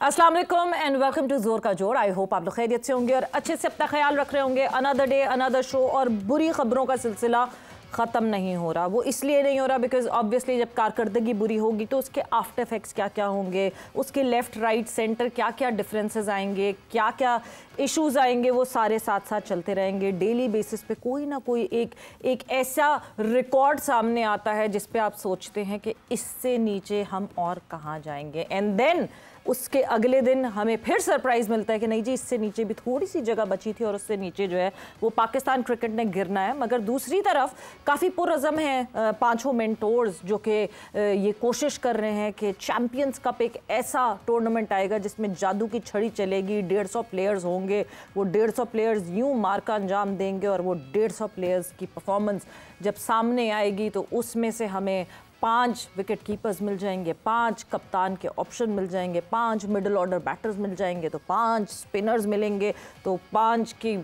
अस्सलाम वालेकुम and welcome to जोर का जोर। आई होप आप लोग खैरियत से होंगे और अच्छे से अपना ख्याल रख रहे होंगे। अनदर डे अनदर शो और बुरी खबरों का सिलसिला ख़त्म नहीं हो रहा। वो इसलिए नहीं हो रहा बिकॉज ऑब्वियसली जब कारकर्दगी बुरी होगी तो उसके आफ्टर इफेक्ट्स क्या क्या होंगे, उसके लेफ़्ट राइट सेंटर क्या क्या डिफरेंसेस आएंगे, क्या क्या इश्यूज़ आएंगे, वो सारे साथ साथ चलते रहेंगे। डेली बेसिस पे कोई ना कोई एक ऐसा रिकॉर्ड सामने आता है जिस पे आप सोचते हैं कि इससे नीचे हम और कहाँ जाएंगे, एंड देन उसके अगले दिन हमें फिर सरप्राइज़ मिलता है कि नहीं जी इससे नीचे भी थोड़ी सी जगह बची थी और उससे नीचे जो है वो पाकिस्तान क्रिकेट ने गिरना है। मगर दूसरी तरफ काफ़ी पुरअज़म हैं पांचों मेंटोर्स जो कि ये कोशिश कर रहे हैं कि चैम्पियंस कप एक ऐसा टूर्नामेंट आएगा जिसमें जादू की छड़ी चलेगी। 150 प्लेयर्स होंगे, वो 150 प्लेयर्स यूँ मार का अंजाम देंगे और वो 150 प्लेयर्स की परफॉर्मेंस जब सामने आएगी तो उसमें से हमें 5 विकेट कीपर्स मिल जाएंगे, 5 कप्तान के ऑप्शन मिल जाएंगे, 5 मिडिल ऑर्डर बैटर्स मिल जाएंगे, तो 5 स्पिनर्स मिलेंगे, तो 5 की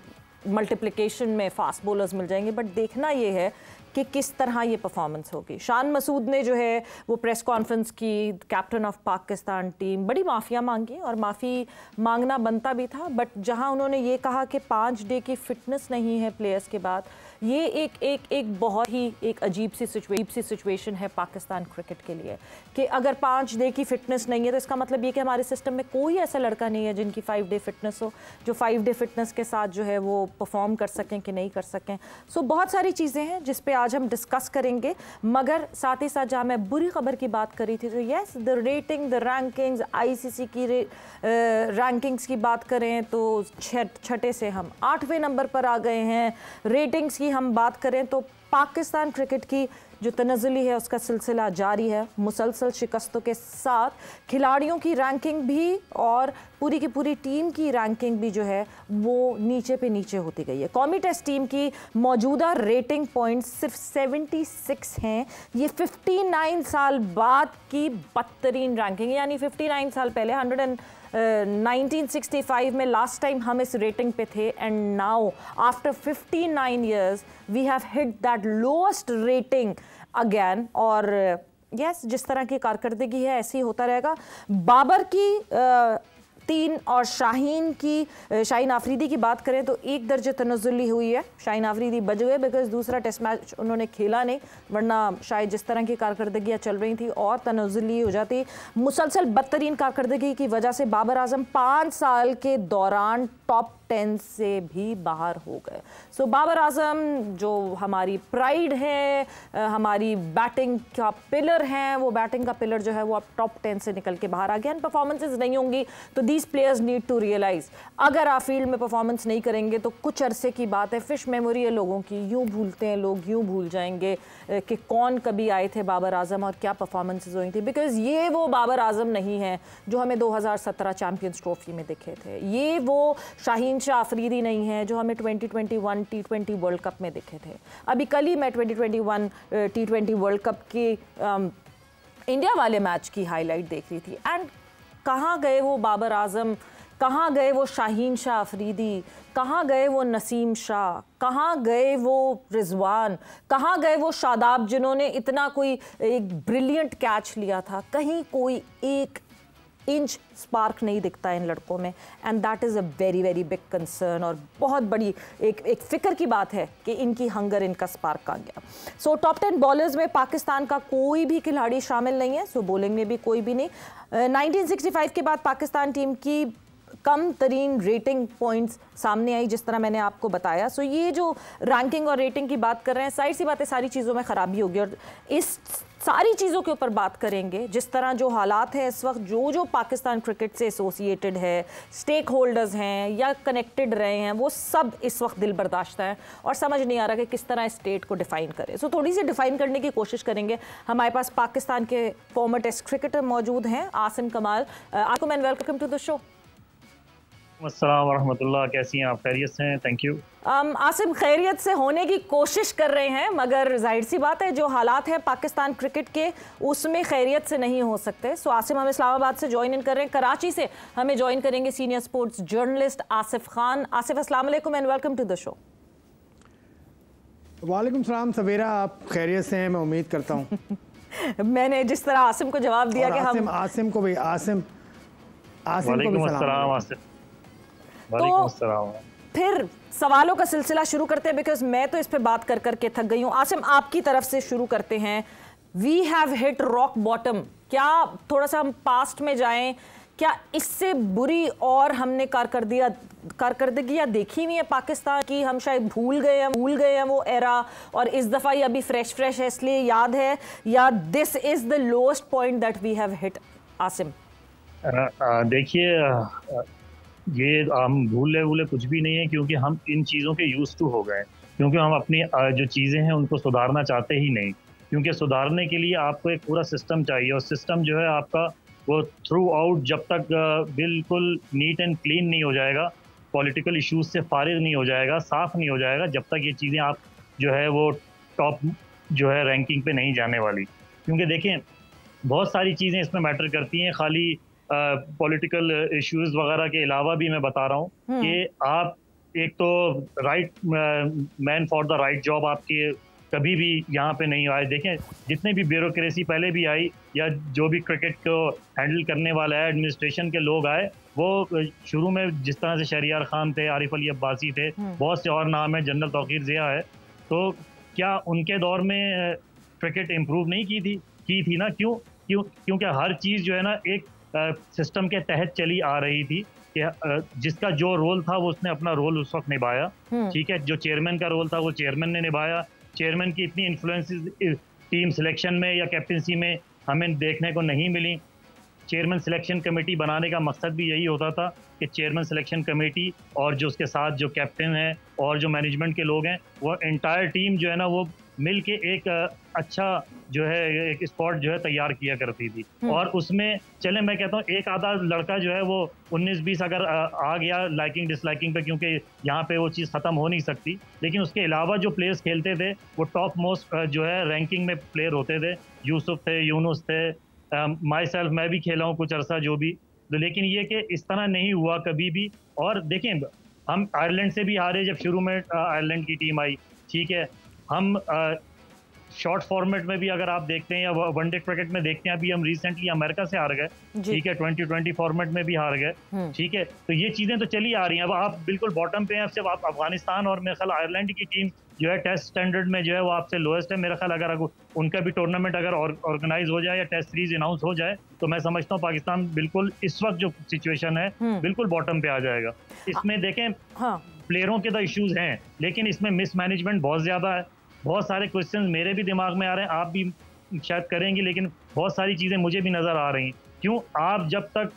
मल्टीप्लिकेशन में फास्ट बॉलर्स मिल जाएंगे। बट देखना ये है कि किस तरह ये परफॉर्मेंस होगी। शान मसूद ने जो है वो प्रेस कॉन्फ्रेंस की, कैप्टन ऑफ पाकिस्तान टीम, बड़ी माफ़िया मांगी और माफ़ी मांगना बनता भी था। बट जहां उन्होंने ये कहा कि 5 डे की फिटनेस नहीं है प्लेयर्स के बाद, ये एक बहुत ही एक अजीब सी सिचुएशन है पाकिस्तान क्रिकेट के लिए कि अगर 5 डे की फिटनेस नहीं है तो इसका मतलब ये कि हमारे सिस्टम में कोई ऐसा लड़का नहीं है जिनकी 5 डे फिटनेस हो, जो 5 डे फिटनेस के साथ जो है वो परफॉर्म कर सकें कि नहीं कर सकें। सो बहुत सारी चीज़ें हैं जिस पे आज हम डिस्कस करेंगे। मगर साथ ही साथ जहाँ मैं बुरी खबर की बात करी थी तो yes, the rating, the rankings, ICC की रैंकिंग्स की बात करें तो छठे से हम 8वें नंबर पर आ गए हैं। रेटिंग्स की हम बात करें तो पाकिस्तान क्रिकेट की जो तनज़्ज़ुली है उसका सिलसिला जारी है। मुसलसल शिकस्तों के साथ खिलाड़ियों की रैंकिंग भी और पूरी की पूरी टीम की रैंकिंग भी जो है वो नीचे पे नीचे होती गई है। कौमी टेस्ट टीम की मौजूदा रेटिंग पॉइंट्स सिर्फ 76 हैं। ये 59 साल बाद की बदतरीन रैंकिंग, यानी 59 साल पहले 1965 में लास्ट टाइम हम इस रेटिंग पे थे, and now after 59 years we have hit that lowest rating again. और यस, जिस तरह की कारकर्दगी है ऐसे ही होता रहेगा। बाबर की 3 और शाहीन आफरीदी की बात करें तो 1 दर्जे तनज़्ज़ुली हुई है। शाहीन आफरीदी बच गए बिकॉज दूसरा टेस्ट मैच उन्होंने खेला नहीं, वरना शायद जिस तरह की कारकर्दगियाँ चल रही थी और तनज़्ज़ुली हो जाती। मुसलसल बदतरीन कारकर्दगी की वजह से बाबर आजम 5 साल के दौरान टॉप 10 से भी बाहर हो गए। सो बाबर आजम जो हमारी प्राइड है, हमारी बैटिंग का पिलर है, वो बैटिंग का पिलर जो है वो अब टॉप 10 से निकल के बाहर आ गया। एंड परफॉर्मेंसेज नहीं होंगी तो these players need to realise, अगर आप फील्ड में परफॉर्मेंस नहीं करेंगे तो कुछ अरसे की बात है, फिश मेमोरी है लोगों की, यूँ भूलते हैं लोग, यूँ भूल जाएंगे कि कौन कभी आए थे बाबर आजम और क्या परफॉर्मेंसेज हुई थी। बिकॉज ये वो बाबर आजम नहीं है जो हमें 2017 चैम्पियंस ट्रॉफी में दिखे थे। ये वो शाहीन आफरीदी नहीं है जो हमें 2021 T20 वर्ल्ड कप में दिखे थे। अभी कल ही मैं 2021 T20 वर्ल्ड कप की इंडिया वाले मैच की हाईलाइट देख रही थी, एंड कहाँ गए वो बाबर आजम, कहाँ गए वो शाहीन शाह अफरीदी, कहाँ गए वो नसीम शाह, कहाँ गए वो रिजवान, कहाँ गए वो शादाब जिन्होंने इतना कोई एक ब्रिलियंट कैच लिया था। कहीं कोई 1 इंच स्पार्क नहीं दिखता इन लड़कों में, and that is a very very big concern और बहुत बड़ी एक फिक्र की बात है कि इनकी हंगर, इनका स्पार्क कहाँ गया। सो टॉप 10 बॉलर्स में पाकिस्तान का कोई भी खिलाड़ी शामिल नहीं है, सो बॉलिंग में भी कोई भी नहीं। 1965 के बाद पाकिस्तान टीम की कम तरीन रेटिंग पॉइंट्स सामने आई, जिस तरह मैंने आपको बताया। सो ये जो रैंकिंग और रेटिंग की बात कर रहे हैं, सारी सी बातें, सारी चीज़ों में ख़राबी होगी और इस सारी चीज़ों के ऊपर बात करेंगे। जिस तरह जो हालात हैं इस वक्त, जो पाकिस्तान क्रिकेट से एसोसिएटेड है, स्टेक होल्डर्स हैं या कनेक्टेड रहे हैं, वो सब इस वक्त दिल बर्दाश्त हैं और समझ नहीं आ रहा कि किस तरह स्टेट को डिफ़ाइन करें। सो थोड़ी सी डिफ़ाइन करने की कोशिश करेंगे। हमारे पास पाकिस्तान के फॉर्मर टेस्ट क्रिकेटर मौजूद हैं, आसिम कमाल। आपको man welcome to the show. अस्सलाम वरहमतुल्लाह, कैसी हैं आप? खैरियत से हैं? Thank you. आसिम, खैरियत से होने की कोशिश कर रहे हैं, मगर जाहिर सी बात है जो हालात हैं पाकिस्तान क्रिकेट के उसमें खैरियत से नहीं हो सकते। सो आसिम हम इस्लामाबाद से ज्वाइन इन कर रहे हैं, कराची से हमें ज्वाइन करेंगे senior sports journalist Asif Khan. Asif, अस्सलाम वालेकुम and welcome to the show. वालेकुम सलाम सवेरा, आप खैरियत से हैं? मैं उम्मीद करता हूँ। मैंने जिस तरह आसिम को जवाब दिया कि हम आसिम को भी आसिम को भी सलाम। वालेकुम अस्सलाम। फिर सवालों का सिलसिला शुरू करते हैं, बिकॉज मैं तो इस पे बात कर करके थक गई हूँ। आसिम, आपकी तरफ से शुरू करते हैं। We have hit rock bottom. क्या थोड़ा सा हम पास्ट में जाएं, क्या इससे बुरी और हमने कारकर्दगियाँ देखी हुई है पाकिस्तान की? हम शायद भूल गए हैं वो एरा, और इस दफ़ा ये अभी फ्रेश है इसलिए याद है, या this is the lowest point that we have hit? Asim, देखिए, ये हम भूले कुछ भी नहीं है, क्योंकि हम इन चीज़ों के यूज टू हो गए, क्योंकि हम अपनी जो चीज़ें हैं उनको सुधारना चाहते ही नहीं। क्योंकि सुधारने के लिए आपको एक पूरा सिस्टम चाहिए, और सिस्टम जो है आपका वो थ्रू आउट जब तक बिल्कुल नीट एंड क्लीन नहीं हो जाएगा, पॉलिटिकल इश्यूज से फारिग नहीं हो जाएगा, साफ नहीं हो जाएगा, जब तक ये चीज़ें आप जो है वो टॉप जो है रैंकिंग पे नहीं जाने वाली। क्योंकि देखें, बहुत सारी चीज़ें इसमें मैटर करती हैं, खाली पॉलिटिकल इश्यूज वगैरह के अलावा भी मैं बता रहा हूँ कि आप एक तो right man for the right job आपकी कभी भी यहाँ पे नहीं आए। देखें, जितने भी ब्यूरोक्रेसी पहले भी आई, या जो भी क्रिकेट को हैंडल करने वाला है एडमिनिस्ट्रेशन के लोग आए, वो शुरू में जिस तरह से शहरियार खान थे, आरिफ अली अब्बासी थे, बहुत से और नाम है, जनरल तौकीर ज़िया है, तो क्या उनके दौर में क्रिकेट इम्प्रूव नहीं की थी ना? क्योंकि हर चीज़ जो है ना एक सिस्टम के तहत चली आ रही थी, कि जिसका जो रोल था वो उसने अपना रोल उस वक्त निभाया। ठीक है, जो चेयरमैन का रोल था वो चेयरमैन ने निभाया। चेयरमैन की इतनी इन्फ्लुएंसेस टीम सिलेक्शन में या कैप्टनसी में हमें देखने को नहीं मिली। चेयरमैन सिलेक्शन कमेटी बनाने का मकसद भी यही होता था कि चेयरमैन सिलेक्शन कमेटी और जो उसके साथ जो कैप्टन है और जो मैनेजमेंट के लोग हैं, वो एंटायर टीम जो है ना वो मिल के एक अच्छा जो है एक स्पॉट जो है तैयार किया करती थी। और उसमें चले मैं कहता हूँ एक आधा लड़का जो है वो 19-20 अगर आ गया लाइकिंग डिसलाइकिंग पे, क्योंकि यहाँ पे वो चीज़ ख़त्म हो नहीं सकती, लेकिन उसके अलावा जो प्लेयर्स खेलते थे वो टॉप मोस्ट जो है रैंकिंग में प्लेयर होते थे। यूसुफ थे, यूनुस थे, माई सेल्फ, मैं भी खेला हूँ कुछ अरसा जो भी, तो लेकिन ये कि इस तरह नहीं हुआ कभी भी। और देखें, हम आयरलैंड से भी हारे जब शुरू में आयरलैंड की टीम आई, ठीक है, हम शॉर्ट फॉर्मेट में भी अगर आप देखते हैं या वनडे क्रिकेट में देखते हैं, अभी हम रिसेंटली अमेरिका से हार गए, ठीक है, 2020 फॉर्मेट में भी हार गए, ठीक है, तो ये चीज़ें तो चली आ रही हैं। अब आप बिल्कुल बॉटम पे हैं, सिर्फ आप अफगानिस्तान और मेरे ख्याल आयरलैंड की टीम जो है टेस्ट स्टैंडर्ड में जो है वो आपसे लोएस्ट है मेरा ख्याल। अगर उनका भी टूर्नामेंट अगर ऑर्गेनाइज हो जाए या टेस्ट सीरीज अनाउंस हो जाए, तो मैं समझता हूँ पाकिस्तान बिल्कुल इस वक्त जो सिचुएशन है बिल्कुल बॉटम पे आ जाएगा। इसमें देखें, प्लेयरों के तो इश्यूज हैं, लेकिन इसमें मिसमैनेजमेंट बहुत ज़्यादा है। बहुत सारे क्वेश्चन मेरे भी दिमाग में आ रहे हैं, आप भी शायद करेंगे, लेकिन बहुत सारी चीज़ें मुझे भी नज़र आ रही हैं। क्यों? आप जब तक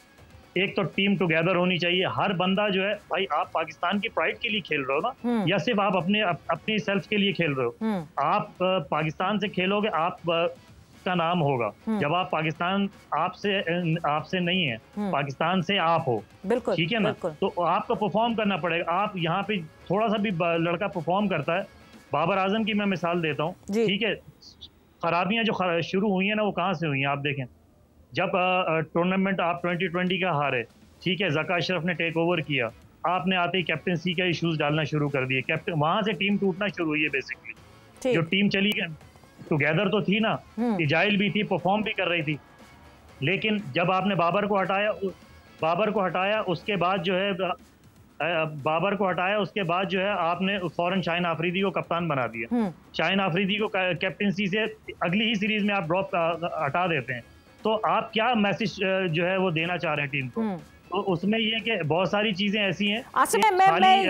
एक तो टीम टुगेदर होनी चाहिए, हर बंदा जो है, भाई आप पाकिस्तान की प्राइड के लिए खेल रहे हो ना, या सिर्फ आप अपनी सेल्फ के लिए खेल रहे हो? आप पाकिस्तान से खेलोगे, आप का नाम होगा। जब आप पाकिस्तान आपसे नहीं है, पाकिस्तान से आप हो, ठीक है ना, तो आपको परफॉर्म करना पड़ेगा। आप यहाँ पे थोड़ा सा भी लड़का परफॉर्म करता है, बाबर आजम की मैं मिसाल देता हूँ, ठीक है, खराबियां जो शुरू हुई हैं ना वो कहाँ से हुई हैं? आप देखें, जब टूर्नामेंट आप 2020 का हारे, ठीक है, ज़का अशरफ ने टेक ओवर किया, आपने आते ही कैप्टनसी के इश्यूज डालना शुरू कर दिए, कैप्टन वहां से टीम टूटना शुरू हुई है बेसिकली। जो टीम चली गई टुगेदर तो थी ना, इजाइल भी थी, परफॉर्म भी कर रही थी, लेकिन जब आपने बाबर को हटाया उसके बाद जो है आपने फौरन शाहीन आफरीदी को कप्तान बना दिया। शाहीन आफरीदी को कैप्टनसी से अगली ही सीरीज में आप ड्रॉप हटा देते हैं, तो आप क्या मैसेज जो है वो देना चाह रहे हैं टीम को? तो उसमें ये कि बहुत सारी चीजें ऐसी हैं। आसिफ, मैं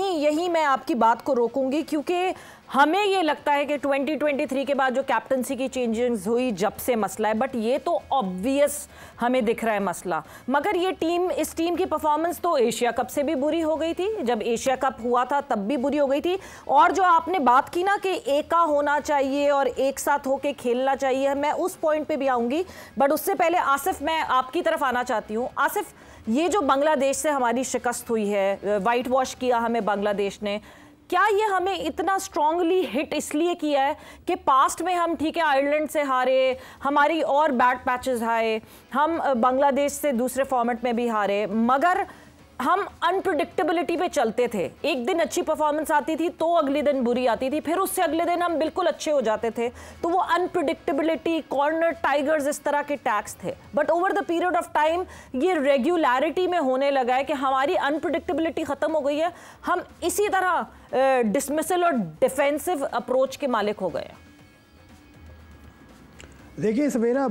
यही मैं आपकी बात को रोकूंगी, क्योंकि हमें ये लगता है कि 2023 के बाद जो कैप्टनसी की चेंजेस हुई जब से मसला है, बट ये तो ऑब्वियस हमें दिख रहा है मसला। मगर ये इस टीम की परफॉर्मेंस तो एशिया कप से भी बुरी हो गई थी, जब एशिया कप हुआ था तब भी बुरी हो गई थी। और जो आपने बात की ना कि एका होना चाहिए और एक साथ होके खेलना चाहिए, मैं उस पॉइंट पे भी आऊंगी, बट उससे पहले आसिफ मैं आपकी तरफ आना चाहती हूँ। आसिफ, ये जो बांग्लादेश से हमारी शिकस्त हुई है, वाइट वॉश किया हमें बांग्लादेश ने, क्या ये हमें इतना स्ट्रांगली हिट इसलिए किया है कि पास्ट में हम, ठीक है, आयरलैंड से हारे, हमारी और बैड पैचेस आए, हम बांग्लादेश से दूसरे फॉर्मेट में भी हारे, मगर हम अनप्रिडिक्टेबिलिटी पे चलते थे। एक दिन अच्छी परफॉर्मेंस आती थी तो अगले दिन बुरी आती थी, फिर उससे अगले दिन हम बिल्कुल अच्छे हो जाते थे। तो वो अनप्रिडिक्टेबिलिटी, कॉर्नर टाइगर्स, इस तरह के टैक्स थे। But over the period of time ये रेगुलरिटी में होने लगा है कि हमारी अनप्रिडिक्टेबिलिटी खत्म हो गई है। हम इसी तरह डिसमिसल और डिफेंसिव अप्रोच के मालिक हो गए हैं। देखिए सवेरा,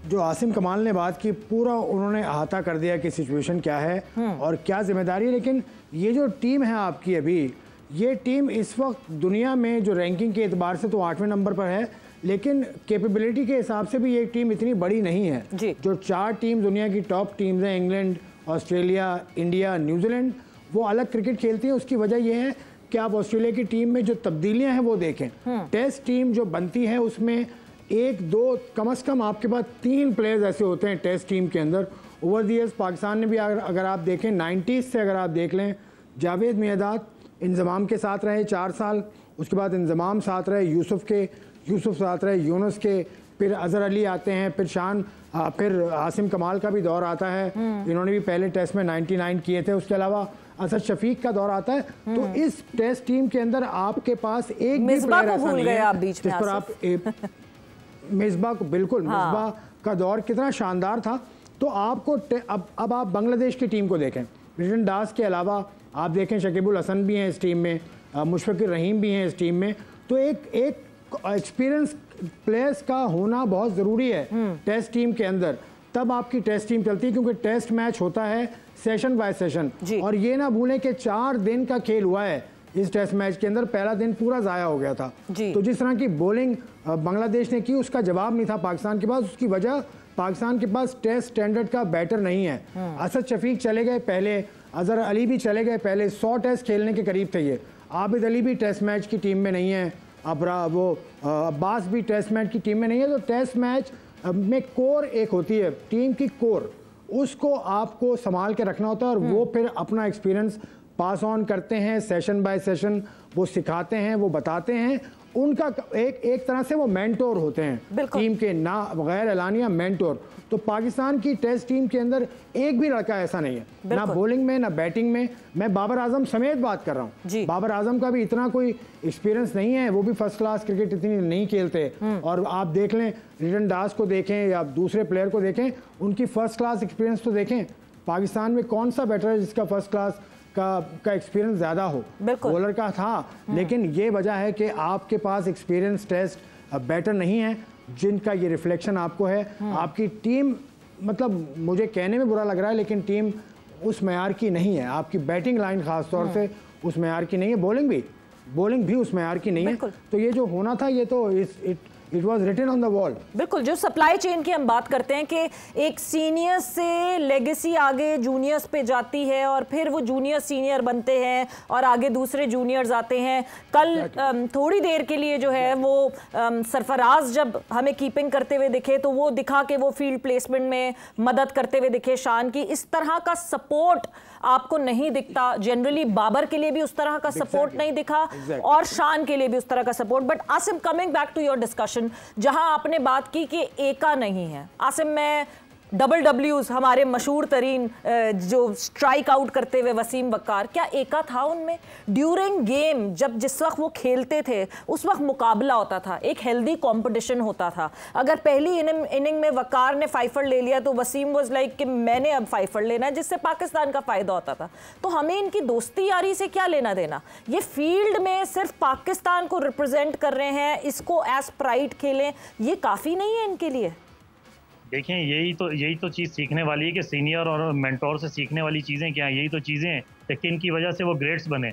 जो आसिम कमाल ने बात की, पूरा उन्होंने अहाता कर दिया कि सिचुएशन क्या है और क्या जिम्मेदारी है। लेकिन ये जो टीम है आपकी अभी, ये टीम इस वक्त दुनिया में जो रैंकिंग के एतबार से तो 8वें नंबर पर है, लेकिन कैपेबिलिटी के हिसाब से भी ये टीम इतनी बड़ी नहीं है। जो 4 टीम दुनिया की टॉप टीम्स हैं, इंग्लैंड, ऑस्ट्रेलिया, इंडिया, न्यूजीलैंड, वो अलग क्रिकेट खेलती हैं। उसकी वजह यह है कि आप ऑस्ट्रेलिया की टीम में जो तब्दीलियाँ हैं वो देखें। टेस्ट टीम जो बनती है उसमें 1-2 कम से कम आपके पास 3 प्लेयर्स ऐसे होते हैं टेस्ट टीम के अंदर। ओवर द ईयर्स पाकिस्तान ने भी अगर आप देखें 90s से अगर आप देख लें, जावेद मियादाद इंजमाम के साथ रहे 4 साल, उसके बाद इंजमाम साथ रहे यूसुफ साथ रहे यूनुस के, फिर अजहर अली आते हैं, फिर आसिम कमाल का भी दौर आता है। इन्होंने भी पहले टेस्ट में 99 किए थे। उसके अलावा असद शफीक का दौर आता है। तो इस टेस्ट टीम के अंदर आपके पास एक भी प्लेयर ऐसा नहीं है जिस पर आप मिसबा को, बिल्कुल मिसबा का दौर कितना शानदार था। तो आपको अब आप बांग्लादेश की टीम को देखें, रिटन दास के अलावा आप देखें शकीबुल हसन भी हैं इस टीम में, मुशफिकुर रहीम भी हैं इस टीम में। तो एक एक्सपीरियंस प्लेयर्स का होना बहुत ज़रूरी है टेस्ट टीम के अंदर, तब आपकी टेस्ट टीम चलती है। क्योंकि टेस्ट मैच होता है सेशन बाय सेशन, और ये ना भूलें कि 4 दिन का खेल हुआ है इस टेस्ट मैच के अंदर। पहला दिन पूरा ज़ाया हो गया था। तो जिस तरह की बॉलिंग बांग्लादेश ने की, उसका जवाब नहीं था पाकिस्तान के पास। उसकी वजह पाकिस्तान के पास टेस्ट स्टैंडर्ड का बैटर नहीं है। असद शफीक चले गए पहले, अजहर अली भी चले गए पहले, 100 टेस्ट खेलने के करीब थे ये। आबिद अली भी टेस्ट मैच की टीम में नहीं है, अब्बास भी टेस्ट मैच की टीम में नहीं है। तो टेस्ट मैच में कोर एक होती है, टीम की कोर, उसको आपको संभाल के रखना होता है। और वो फिर अपना एक्सपीरियंस पास ऑन करते हैं सेशन बाय सेशन, वो सिखाते हैं, वो बताते हैं। उनका एक तरह से वो मेंटोर होते हैं टीम के, ना गैर एलानिया मेंटोर। तो पाकिस्तान की टेस्ट टीम के अंदर एक भी लड़का ऐसा नहीं है, ना बॉलिंग में ना बैटिंग में। मैं बाबर आजम समेत बात कर रहा हूँ, बाबर आजम का भी इतना कोई एक्सपीरियंस नहीं है, वो भी फर्स्ट क्लास क्रिकेट इतनी नहीं खेलते। और आप देख लें रिटन दास को देखें या दूसरे प्लेयर को देखें, उनकी फर्स्ट क्लास एक्सपीरियंस तो देखें। पाकिस्तान में कौन सा बैटर है जिसका फर्स्ट क्लास का एक्सपीरियंस ज़्यादा हो? बॉलर का था, लेकिन ये वजह है कि आपके पास एक्सपीरियंस टेस्ट बैटर नहीं है, जिनका ये रिफ्लेक्शन आपको है। आपकी टीम, मतलब मुझे कहने में बुरा लग रहा है, लेकिन टीम उस मैयार की नहीं है। आपकी बैटिंग लाइन खास तौर से उस मैयार की नहीं है, बॉलिंग भी उस मैयार की नहीं है। तो ये जो होना था, ये तो it was written on the wall. बिल्कुल, जो सप्लाई चेन की हम बात करते हैं कि एक सीनियर से लेगेसी आगे जूनियर्स पे जाती है, और फिर वो जूनियर सीनियर बनते हैं और आगे दूसरे जूनियर्स आते हैं। कल थोड़ी देर के लिए जो है वो सरफराज जब हमें कीपिंग करते हुए दिखे, तो वो दिखा कि वो फील्ड प्लेसमेंट में मदद करते हुए दिखे शान की। इस तरह का सपोर्ट आपको नहीं दिखता जनरली। बाबर के लिए भी उस तरह का सपोर्ट नहीं दिखा, और शान के लिए भी उस तरह का support. But Asim, coming back to your discussion, जहां आपने बात की कि एका नहीं है। आसिम, मैं डबल डब्ल्यूज, हमारे मशहूर तरीन जो स्ट्राइक आउट करते हुए वसीम बक्कार, क्या एका था उनमें? ड्यूरिंग गेम जब जिस वक्त वो खेलते थे, उस वक्त मुकाबला होता था, एक हेल्दी कंपटीशन होता था। अगर पहली इनिंग में वकार ने 5 ले लिया तो वसीम वाज लाइक कि मैंने अब 5 लेना है, जिससे पाकिस्तान का फायदा होता था। तो हमें इनकी दोस्ती यारी से क्या लेना देना? ये फील्ड में सिर्फ पाकिस्तान को रिप्रेजेंट कर रहे हैं, इसको एज प्राइड खेलें, ये काफ़ी नहीं है इनके लिए। देखें, यही तो चीज़ सीखने वाली है कि सीनियर और मेंटोर से सीखने वाली चीज़ें क्या हैं। यही तो चीज़ें हैं कि इनकी वजह से वो ग्रेड्स बने।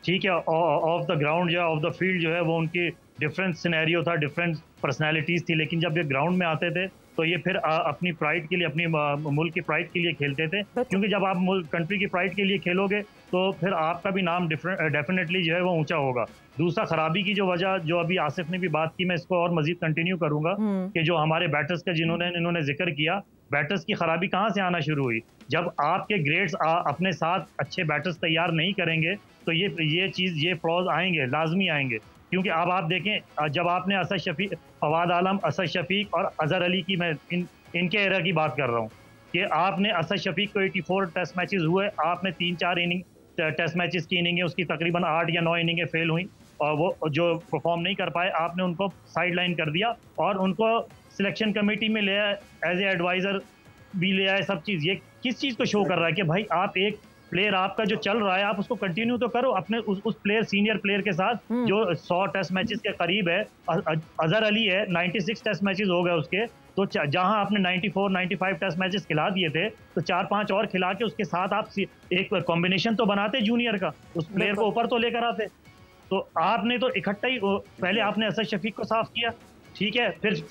ठीक है, ऑफ द ग्राउंड या ऑफ द फील्ड जो है वो उनकी डिफरेंट सिनेरियो था, डिफरेंट पर्सनैलिटीज़ थी, लेकिन जब ये ग्राउंड में आते थे तो ये फिर अपनी प्राइड के लिए, अपनी मुल्क की प्राइड के लिए खेलते थे। क्योंकि जब आप कंट्री की प्राइड के लिए खेलोगे तो फिर आपका भी नाम डेफिनेटली जो है वो ऊंचा होगा। दूसरा, खराबी की जो वजह, जो अभी आसिफ ने भी बात की, मैं इसको और मजीद कंटिन्यू करूंगा कि जो हमारे बैटर्स का इन्होंने जिक्र किया, बैटर्स की खराबी कहाँ से आना शुरू हुई? जब आपके ग्रेड्स अपने साथ अच्छे बैटर्स तैयार नहीं करेंगे तो ये फ्लॉज आएंगे, लाजमी आएंगे। क्योंकि अब आप देखें, जब आपने असद शफीक, फवाद आलम, असद शफीक और अजहर अली की, मैं इनके एरा की बात कर रहा हूँ, कि आपने असद शफीक को 84 टेस्ट मैचेस हुए, आपने 3-4 इनिंग टेस्ट मैचेस की इनिंग है उसकी तकरीबन 8 या 9 इनिंगें फेल हुई और वो जो परफॉर्म नहीं कर पाए, आपने उनको साइड लाइन कर दिया और उनको सिलेक्शन कमेटी में ले आए, एज ए एडवाइज़र भी ले आए। सब चीज़ ये किस चीज़ को शो कर रहा है कि भाई आप एक प्लेयर आपका जो चल रहा है आप उसको कंटिन्यू तो करो अपने उस प्लेयर सीनियर प्लेयर के साथ जो 100 टेस्ट मैचेस के करीब है। अजहर अली है 96 टेस्ट मैचेस हो गए उसके, तो जहां आपने 94-95 टेस्ट मैचेस खिला दिए थे तो 4-5 और खिला के उसके साथ आप एक कॉम्बिनेशन तो बनाते जूनियर का, उस प्लेयर को ऊपर तो लेकर आते। तो आपने तो इकट्ठा ही पहले आपने असद शफीक को साफ किया, ठीक है, फिर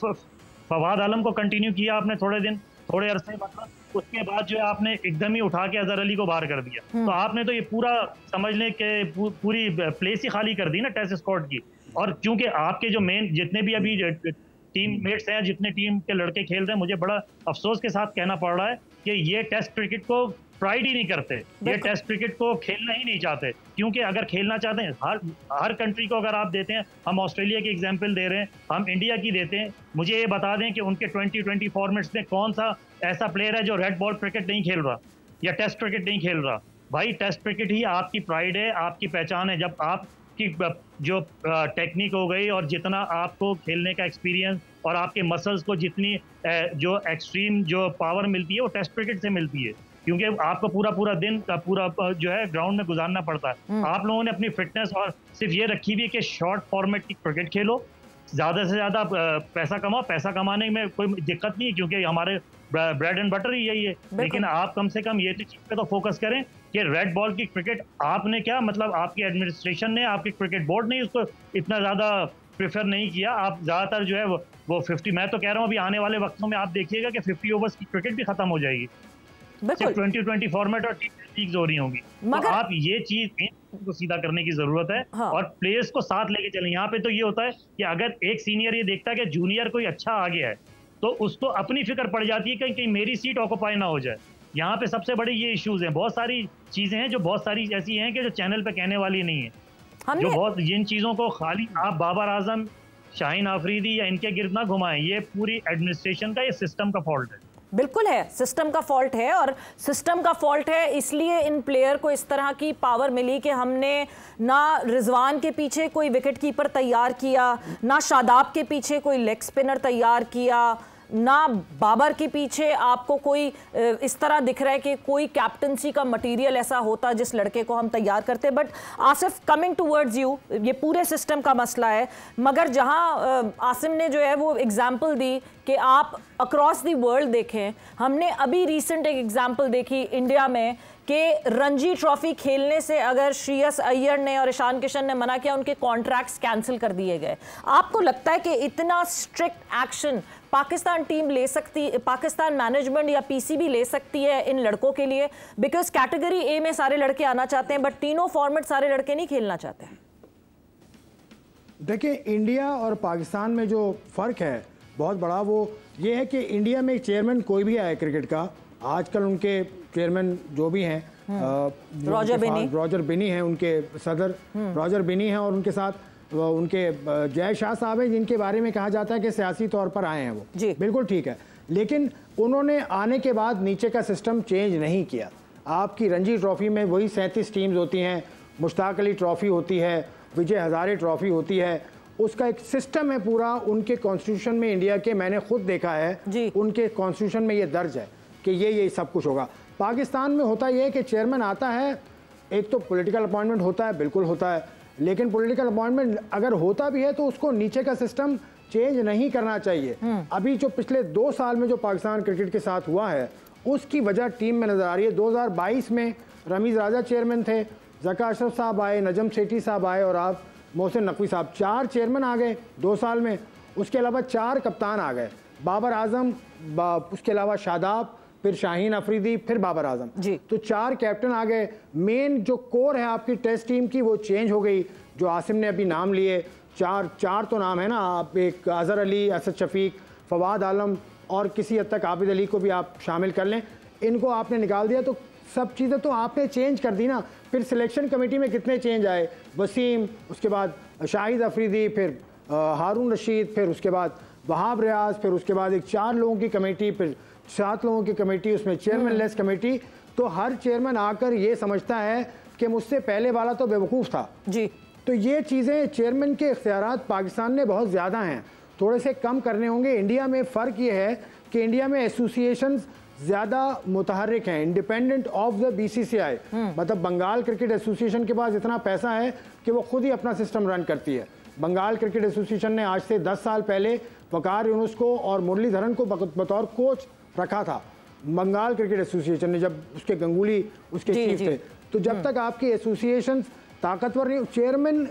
फवाद आलम को कंटिन्यू किया आपने थोड़े अरसे मतलब, उसके बाद जो है आपने एकदम ही उठा के अजहर अली को बाहर कर दिया। तो आपने तो ये पूरा समझ लें कि पूरी प्लेस ही खाली कर दी ना टेस्ट स्क्वाड की। और क्योंकि आपके जो मेन जितने भी अभी टीम मेट्स हैं, जितने टीम के लड़के खेल रहे हैं, मुझे बड़ा अफसोस के साथ कहना पड़ रहा है कि ये टेस्ट क्रिकेट को प्राइड ही नहीं करते, ये टेस्ट क्रिकेट को खेलना ही नहीं चाहते। क्योंकि अगर खेलना चाहते हैं हर कंट्री को अगर आप देते हैं, हम ऑस्ट्रेलिया की एग्जांपल दे रहे हैं, हम इंडिया की देते हैं, मुझे ये बता दें कि उनके 2020 फॉर्मेट्स में कौन सा ऐसा प्लेयर है जो रेड बॉल क्रिकेट नहीं खेल रहा या टेस्ट क्रिकेट नहीं खेल रहा। भाई टेस्ट क्रिकेट ही आपकी प्राइड है, आपकी पहचान है। जब आपकी जो टेक्निक हो गई और जितना आपको खेलने का एक्सपीरियंस और आपके मसल्स को जितनी जो एक्सट्रीम जो पावर मिलती है वो टेस्ट क्रिकेट से मिलती है, क्योंकि आपको पूरा दिन पूरा जो है ग्राउंड में गुजारना पड़ता है। आप लोगों ने अपनी फिटनेस और सिर्फ ये रखी हुई है कि शॉर्ट फॉर्मेट की क्रिकेट खेलो, ज़्यादा से ज़्यादा पैसा कमाओ। पैसा कमाने में कोई दिक्कत नहीं है क्योंकि हमारे ब्रेड एंड बटर ही यही है, लेकिन आप कम से कम ये चीज़ पे तो फोकस करें कि रेड बॉल की क्रिकेट आपने क्या मतलब आपकी एडमिनिस्ट्रेशन ने, आपकी क्रिकेट बोर्ड ने उसको इतना ज़्यादा प्रेफर नहीं किया। आप ज़्यादातर जो है वो 50, मैं तो कह रहा हूँ अभी आने वाले वक्तों में आप देखिएगा कि 50 ओवर्स की क्रिकेट भी खत्म हो जाएगी, सिर्फ 2020 फॉर्मेट और लीग्स हो रही होंगी। तो आप ये चीज को सीधा करने की जरूरत है। हाँ। और प्लेयर्स को साथ लेके चलें। यहाँ पे तो ये होता है कि अगर एक सीनियर ये देखता है कि जूनियर कोई अच्छा आ गया है तो उसको अपनी फिक्र पड़ जाती है कि कहीं मेरी सीट ऑक्यूपाई ना हो जाए। यहाँ पे सबसे बड़े ये इश्यूज हैं, बहुत सारी चीजें हैं जो बहुत सारी ऐसी हैं कि जो चैनल पे कहने वाली नहीं है, जो बहुत जिन चीजों को खाली आप बाबर आजम, शाहीन आफरीदी या इनके गिर्द ना घुमाएं, ये पूरी एडमिनिस्ट्रेशन का, ये सिस्टम का फॉल्ट है। बिल्कुल है, सिस्टम का फॉल्ट है और सिस्टम का फॉल्ट है इसलिए इन प्लेयर को इस तरह की पावर मिली कि हमने ना रिजवान के पीछे कोई विकेट कीपर तैयार किया, ना शादाब के पीछे कोई लेग स्पिनर तैयार किया, ना बाबर के पीछे आपको कोई इस तरह दिख रहा है कि कोई कैप्टनसी का मटेरियल ऐसा होता जिस लड़के को हम तैयार करते। But Asif, coming towards you, ये पूरे सिस्टम का मसला है। मगर जहां आसिम ने जो है वो एग्जांपल दी कि आप अक्रॉस द वर्ल्ड देखें, हमने अभी रिसेंट एक एग्जांपल देखी इंडिया में कि रणजी ट्रॉफी खेलने से अगर श्रेयस अय्यर ने और ईशान किशन ने मना किया, उनके कॉन्ट्रैक्ट्स कैंसिल कर दिए गए। आपको लगता है कि इतना स्ट्रिक्ट एक्शन पाकिस्तान टीम ले सकती, पाकिस्तान मैनेजमेंट या पीसीबी ले सकती है इन लड़कों के लिए? बिकॉज कैटेगरी ए में सारे लड़के आना चाहते हैं बट तीनों फॉर्मेट सारे लड़के नहीं खेलना चाहते हैं। देखिए, इंडिया और पाकिस्तान में जो फ़र्क है बहुत बड़ा, वो ये है कि इंडिया में एक चेयरमैन कोई भी आए क्रिकेट का, आजकल उनके चेयरमैन जो भी हैं रॉजर बिनी हैं, उनके सदर रॉजर बिनी हैं और उनके साथ उनके जय शाह साहब हैं जिनके बारे में कहा जाता है कि सियासी तौर पर आए हैं वो जी। बिल्कुल ठीक है, लेकिन उन्होंने आने के बाद नीचे का सिस्टम चेंज नहीं किया। आपकी रणजी ट्रॉफी में वही 37 टीम्स होती हैं, मुश्ताक अली ट्रॉफी होती है, विजय हजारे ट्रॉफी होती है, उसका एक सिस्टम है पूरा। उनके कॉन्स्टिट्यूशन में, इंडिया के, मैंने खुद देखा है, उनके कॉन्स्टिट्यूशन में ये दर्ज है कि ये सब कुछ होगा। पाकिस्तान में होता ये है कि चेयरमैन आता है, एक तो पॉलिटिकल अपॉइंटमेंट होता है, बिल्कुल होता है, लेकिन पॉलिटिकल अपॉइंटमेंट अगर होता भी है तो उसको नीचे का सिस्टम चेंज नहीं करना चाहिए। अभी जो पिछले 2 साल में जो पाकिस्तान क्रिकेट के साथ हुआ है उसकी वजह टीम में नज़र आ रही है। 2022 में रमीज़ राजा चेयरमैन थे, ज़का अशरफ साहब आए, नजम सेठी साहब आए और आप मोहसिन नकवी साहब, 4 चेयरमैन आ गए 2 साल में। उसके अलावा 4 कप्तान आ गए, बाबर आजम, उसके अलावा शादाब, फिर शाहीन अफरीदी, फिर बाबर आजम, तो 4 कैप्टन आ गए। मेन जो कोर है आपकी टेस्ट टीम की वो चेंज हो गई। जो आसिम ने अभी नाम लिए, चार तो नाम है ना, आप एक अजहर अली, असद शफीक, फवाद आलम और किसी हद तक आबिद अली को भी आप शामिल कर लें, इनको आपने निकाल दिया तो सब चीज़ें तो आपने चेंज कर दी ना। फिर सिलेक्शन कमेटी में कितने चेंज आए, वसीम, उसके बाद शाहिद अफरीदी, फिर हारून रशीद, फिर उसके बाद वहाब रियाज, फिर उसके बाद एक 4 लोगों की कमेटी, फिर 7 लोगों की कमेटी, उसमें चेयरमैन लेस कमेटी, तो हर चेयरमैन आकर ये समझता है कि मुझसे पहले वाला तो बेवकूफ़ था जी। तो ये चीज़ें चेयरमैन के इख्तियारात पाकिस्तान में बहुत ज़्यादा हैं, थोड़े से कम करने होंगे। इंडिया में फ़र्क ये है कि इंडिया में एसोसिएशंस ज़्यादा मुतहर्रिक हैं, इंडिपेंडेंट ऑफ द BCCI। मतलब बंगाल क्रिकेट एसोसिएशन के पास इतना पैसा है कि वो खुद ही अपना सिस्टम रन करती है। बंगाल क्रिकेट एसोसिएशन ने आज से 10 साल पहले वकार यूनुस को और मुरलीधरन को बतौर कोच रखा था। बंगाल क्रिकेट एसोसिएशन ने, जब उसके गंगुली उसके चीफ थे। तो जब तक आपकी एसोसिएशन ताकतवर नहीं, चेयरमैन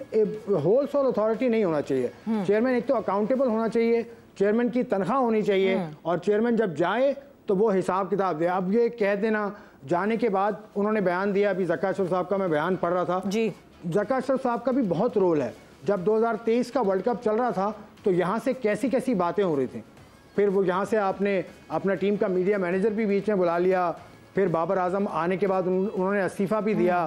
होल सोल अथॉरिटी नहीं होना चाहिए। चेयरमैन एक तो अकाउंटेबल होना चाहिए, चेयरमैन की तनख्वाह होनी चाहिए, और चेयरमैन जब जाए तो वो हिसाब किताब दे। अब ये कह देना, जाने के बाद उन्होंने बयान दिया, अभी ज़का अशरफ साहब का मैं बयान पढ़ रहा था जी। ज़का अशरफ साहब का भी बहुत रोल है। जब 2023 का वर्ल्ड कप चल रहा था तो यहाँ से कैसी कैसी बातें हो रही थी, फिर वो यहाँ से आपने अपना टीम का मीडिया मैनेजर भी बीच में बुला लिया, फिर बाबर आजम आने के बाद उन्होंने इस्तीफा भी दिया।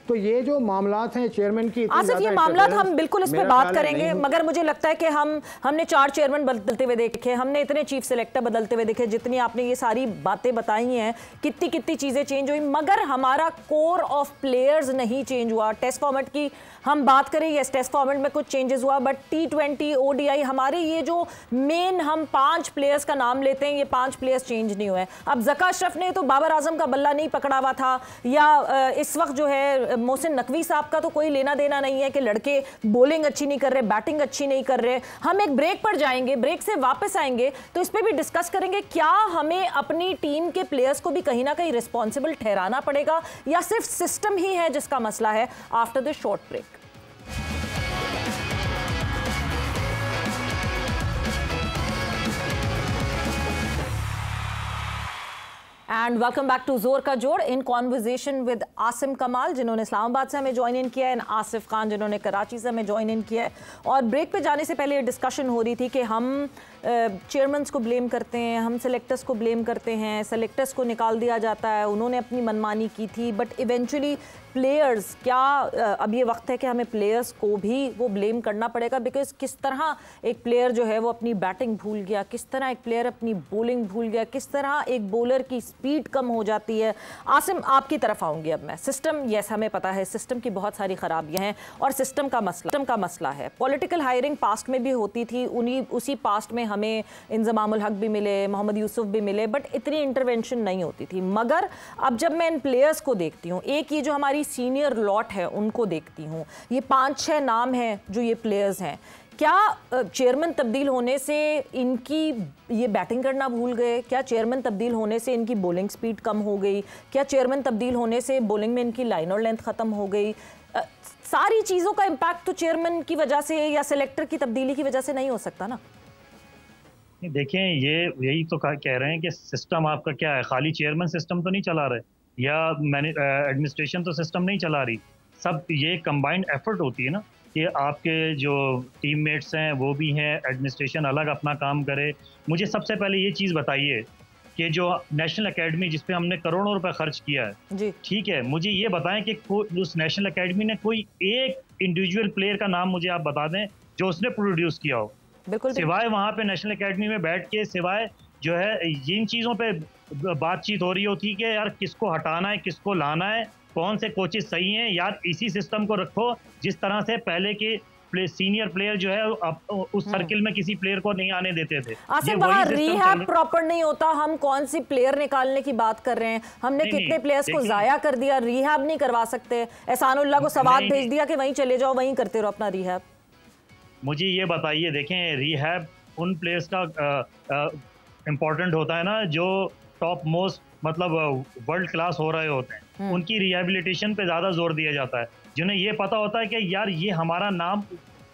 तो ये जो मामलात हैं चेयरमैन की, आसिफ ये मामलात हम बिल्कुल इस पर बात करेंगे, मगर मुझे लगता है कि हमने 4 चेयरमैन बदलते हुए देखे, हमने इतने चीफ सिलेक्टर बदलते हुए देखे, जितनी आपने ये सारी बातें बताई हैं, कितनी कितनी चीज़ें चेंज हुई, मगर हमारा कोर ऑफ प्लेयर्स नहीं चेंज हुआ। टेस्ट फॉर्मेट की हम बात करें, यस टेस्ट फॉर्मेट में कुछ चेंजेस हुआ, बट T20 ODI हमारे ये जो मेन हम 5 प्लेयर्स का नाम लेते हैं, ये 5 प्लेयर्स चेंज नहीं हुए। अब ज़का अशरफ ने तो बाबर आजम का बल्ला नहीं पकड़ा हुआ था, या इस वक्त जो है मोहसिन नकवी साहब का तो कोई लेना देना नहीं है कि लड़के बॉलिंग अच्छी नहीं कर रहे, बैटिंग अच्छी नहीं कर रहे। हम एक ब्रेक पर जाएंगे, ब्रेक से वापस आएंगे तो इस पर भी डिस्कस करेंगे, क्या हमें अपनी टीम के प्लेयर्स को भी कहीं ना कहीं रिस्पॉन्सिबल ठहराना पड़ेगा या सिर्फ सिस्टम ही है जिसका मसला है। After this short break. And welcome back to जोर का जोड़, इन कॉन्वर्जेशन विद आसिम कमाल जिन्होंने इस्लामाबाद से हमें ज्वाइन इन किया है, एंड आसिफ खान जिन्होंने कराची से हमें ज्वाइन इन किया है। और ब्रेक पे जाने से पहले ये डिस्कशन हो रही थी कि हम चेयरमैन्स को ब्लेम करते हैं, हम सेलेक्टर्स को ब्लेम करते हैं, सेलेक्टर्स को निकाल दिया जाता है, उन्होंने अपनी मनमानी की थी, बट इवेंचुअली प्लेयर्स, क्या अब ये वक्त है कि हमें प्लेयर्स को भी वो ब्लेम करना पड़ेगा? बिकॉज किस तरह एक प्लेयर जो है वो अपनी बैटिंग भूल गया, किस तरह एक प्लेयर अपनी बॉलिंग भूल गया, किस तरह एक बॉलर की स्पीड कम हो जाती है। आसिम आपकी तरफ आऊँगी अब मैं। सिस्टम, यस हमें पता है सिस्टम की बहुत सारी खराबियाँ हैं और सिस्टम का मसला है। पॉलिटिकल हायरिंग पास्ट में भी होती थी, उसी पास्ट में हमें इंजमामुल हक भी मिले, मोहम्मद यूसुफ भी मिले, बट इतनी इंटरवेंशन नहीं होती थी। मगर अब जब मैं इन प्लेयर्स को देखती हूँ, एक ये जो हमारी सीनियर लॉट है उनको देखती हूँ, ये 5-6 नाम हैं जो ये प्लेयर्स हैं, क्या चेयरमैन तब्दील होने से इनकी ये बैटिंग करना भूल गए? क्या चेयरमैन तब्दील होने से इनकी बॉलिंग स्पीड कम हो गई? क्या चेयरमैन तब्दील होने से बॉलिंग में इनकी लाइन और लेंथ ख़त्म हो गई? सारी चीज़ों का इम्पैक्ट तो चेयरमैन की वजह से या सेलेक्टर की तब्दीली की वजह से नहीं हो सकता ना? देखें, यही तो कह रहे हैं कि सिस्टम आपका क्या है, खाली चेयरमैन सिस्टम तो नहीं चला रहे या एडमिनिस्ट्रेशन तो सिस्टम नहीं चला रही, सब ये कंबाइंड एफर्ट होती है ना कि आपके जो टीममेट्स हैं वो भी हैं, एडमिनिस्ट्रेशन अलग अपना काम करे। मुझे सबसे पहले ये चीज़ बताइए कि जो नेशनल एकेडमी जिस पे हमने करोड़ों रुपए खर्च किया है, ठीक है, मुझे ये बताएं कि उस नेशनल एकेडमी ने कोई एक इंडिविजुअल प्लेयर का नाम मुझे आप बता दें जो उसने प्रोड्यूस किया हो। बिल्कुल, सिवाय वहाँ पे नेशनल एकेडमी में बैठ के सिवाय जो है इन चीज़ों पे बातचीत हो रही होती है कि यार किसको हटाना है, किसको लाना है, कौन से कोचेस सही हैं। यार इसी सिस्टम को रखो जिस तरह से पहले के सीनियर प्लेयर जो है उस सर्किल में किसी प्लेयर को नहीं आने देते थे। आसिफ, वहाँ रिहैब प्रॉपर नहीं होता। हम कौन सी प्लेयर निकालने की बात कर रहे हैं? हमने कितने प्लेयर्स को जाया कर दिया, रिहैब नहीं करवा सकते। एहसानुल्लाह को सवाद भेज दिया कि वहीं चले जाओ, वहीं करते रहो अपना रिहैब। मुझे ये बताइए, देखें रिहैब उन प्लेयर्स का इम्पोर्टेंट होता है ना जो टॉप मोस्ट मतलब वर्ल्ड क्लास हो रहे होते हैं, उनकी रिहेबिलिटेशन पे ज़्यादा जोर दिया जाता है, जिन्हें ये पता होता है कि यार ये हमारा नाम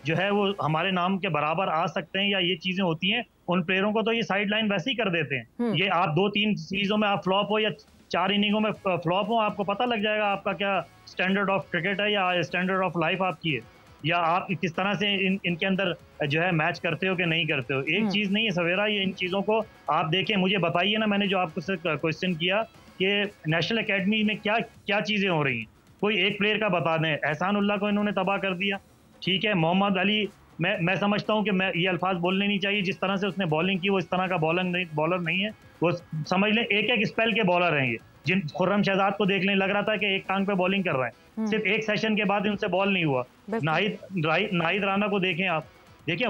जो है वो हमारे नाम के बराबर आ सकते हैं या ये चीज़ें होती हैं। उन प्लेयरों को तो ये साइड लाइन वैसे ही कर देते हैं। ये आप 2-3 सीरीजों में आप फ्लॉप हो या 4 इनिंगों में फ्लॉप हो, आपको पता लग जाएगा आपका क्या स्टैंडर्ड ऑफ क्रिकेट है या स्टैंडर्ड ऑफ लाइफ आपकी है, या आप किस तरह से इनके अंदर जो है मैच करते हो कि नहीं करते हो। एक चीज़ नहीं है सवेरा, ये इन चीज़ों को आप देखें। मुझे बताइए ना, मैंने जो आपको क्वेश्चन किया कि नेशनल एकेडमी में क्या क्या चीज़ें हो रही हैं, कोई एक प्लेयर का बता दें। एहसानुल्लाह को इन्होंने तबाह कर दिया, ठीक है। मोहम्मद अली, मैं समझता हूँ कि मैं ये अल्फाज बोलने नहीं चाहिए, जिस तरह से उसने बॉलिंग की वो इस तरह का बॉलर नहीं है। वो समझ लें एक एक स्पेल के बॉलर हैं ये। जिन खुर्रम शहजाद को देख लें, लग रहा था कि एक टांग पे बॉलिंग कर रहे हैं, सिर्फ एक सेशन के बाद इनसे बॉल नहीं हुआ। नाहिद राना को देखें आप, देखिए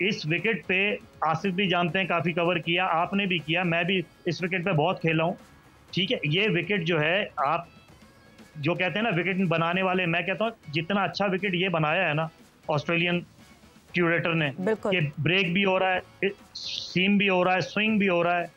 इस विकेट पे आसिफ भी जानते हैं, काफी कवर किया, आपने भी किया, मैं भी इस विकेट पे बहुत खेला हूँ, ठीक है। ये विकेट जो है, आप जो कहते हैं ना विकेट बनाने वाले, मैं कहता हूँ जितना अच्छा विकेट ये बनाया है ना ऑस्ट्रेलियन क्यूरेटर ने, कि ब्रेक भी हो रहा है, सीम भी हो रहा है, स्विंग भी हो रहा है,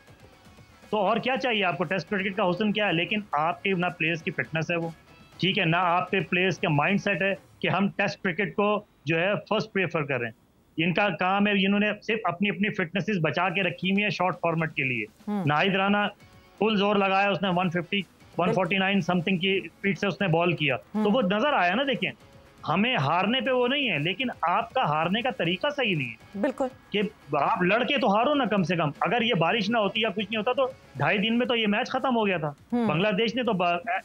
तो और क्या चाहिए आपको? टेस्ट क्रिकेट का हुस्न क्या है? लेकिन आपके ना प्लेयर्स की फिटनेस है वो, ठीक है, ना आपके प्लेयर्स का माइंड सेट है कि हम टेस्ट क्रिकेट को जो है फर्स्ट प्रेफर करें। इनका काम है, इन्होंने सिर्फ अपनी अपनी फिटनेसेस बचा के रखी हुई है शॉर्ट फॉर्मेट के लिए। नाहिद राना फुल जोर लगाया, उसने 150 149 समथिंग की स्पीड से उसने बॉल किया, तो वो नजर आया ना। देखिए हमें हारने पे वो नहीं है, लेकिन आपका हारने का तरीका सही नहीं है। बिल्कुल, कि आप लड़के तो हारो ना कम से कम। अगर ये बारिश ना होती या कुछ नहीं होता तो 2.5 दिन में तो ये मैच खत्म हो गया था। बांग्लादेश ने तो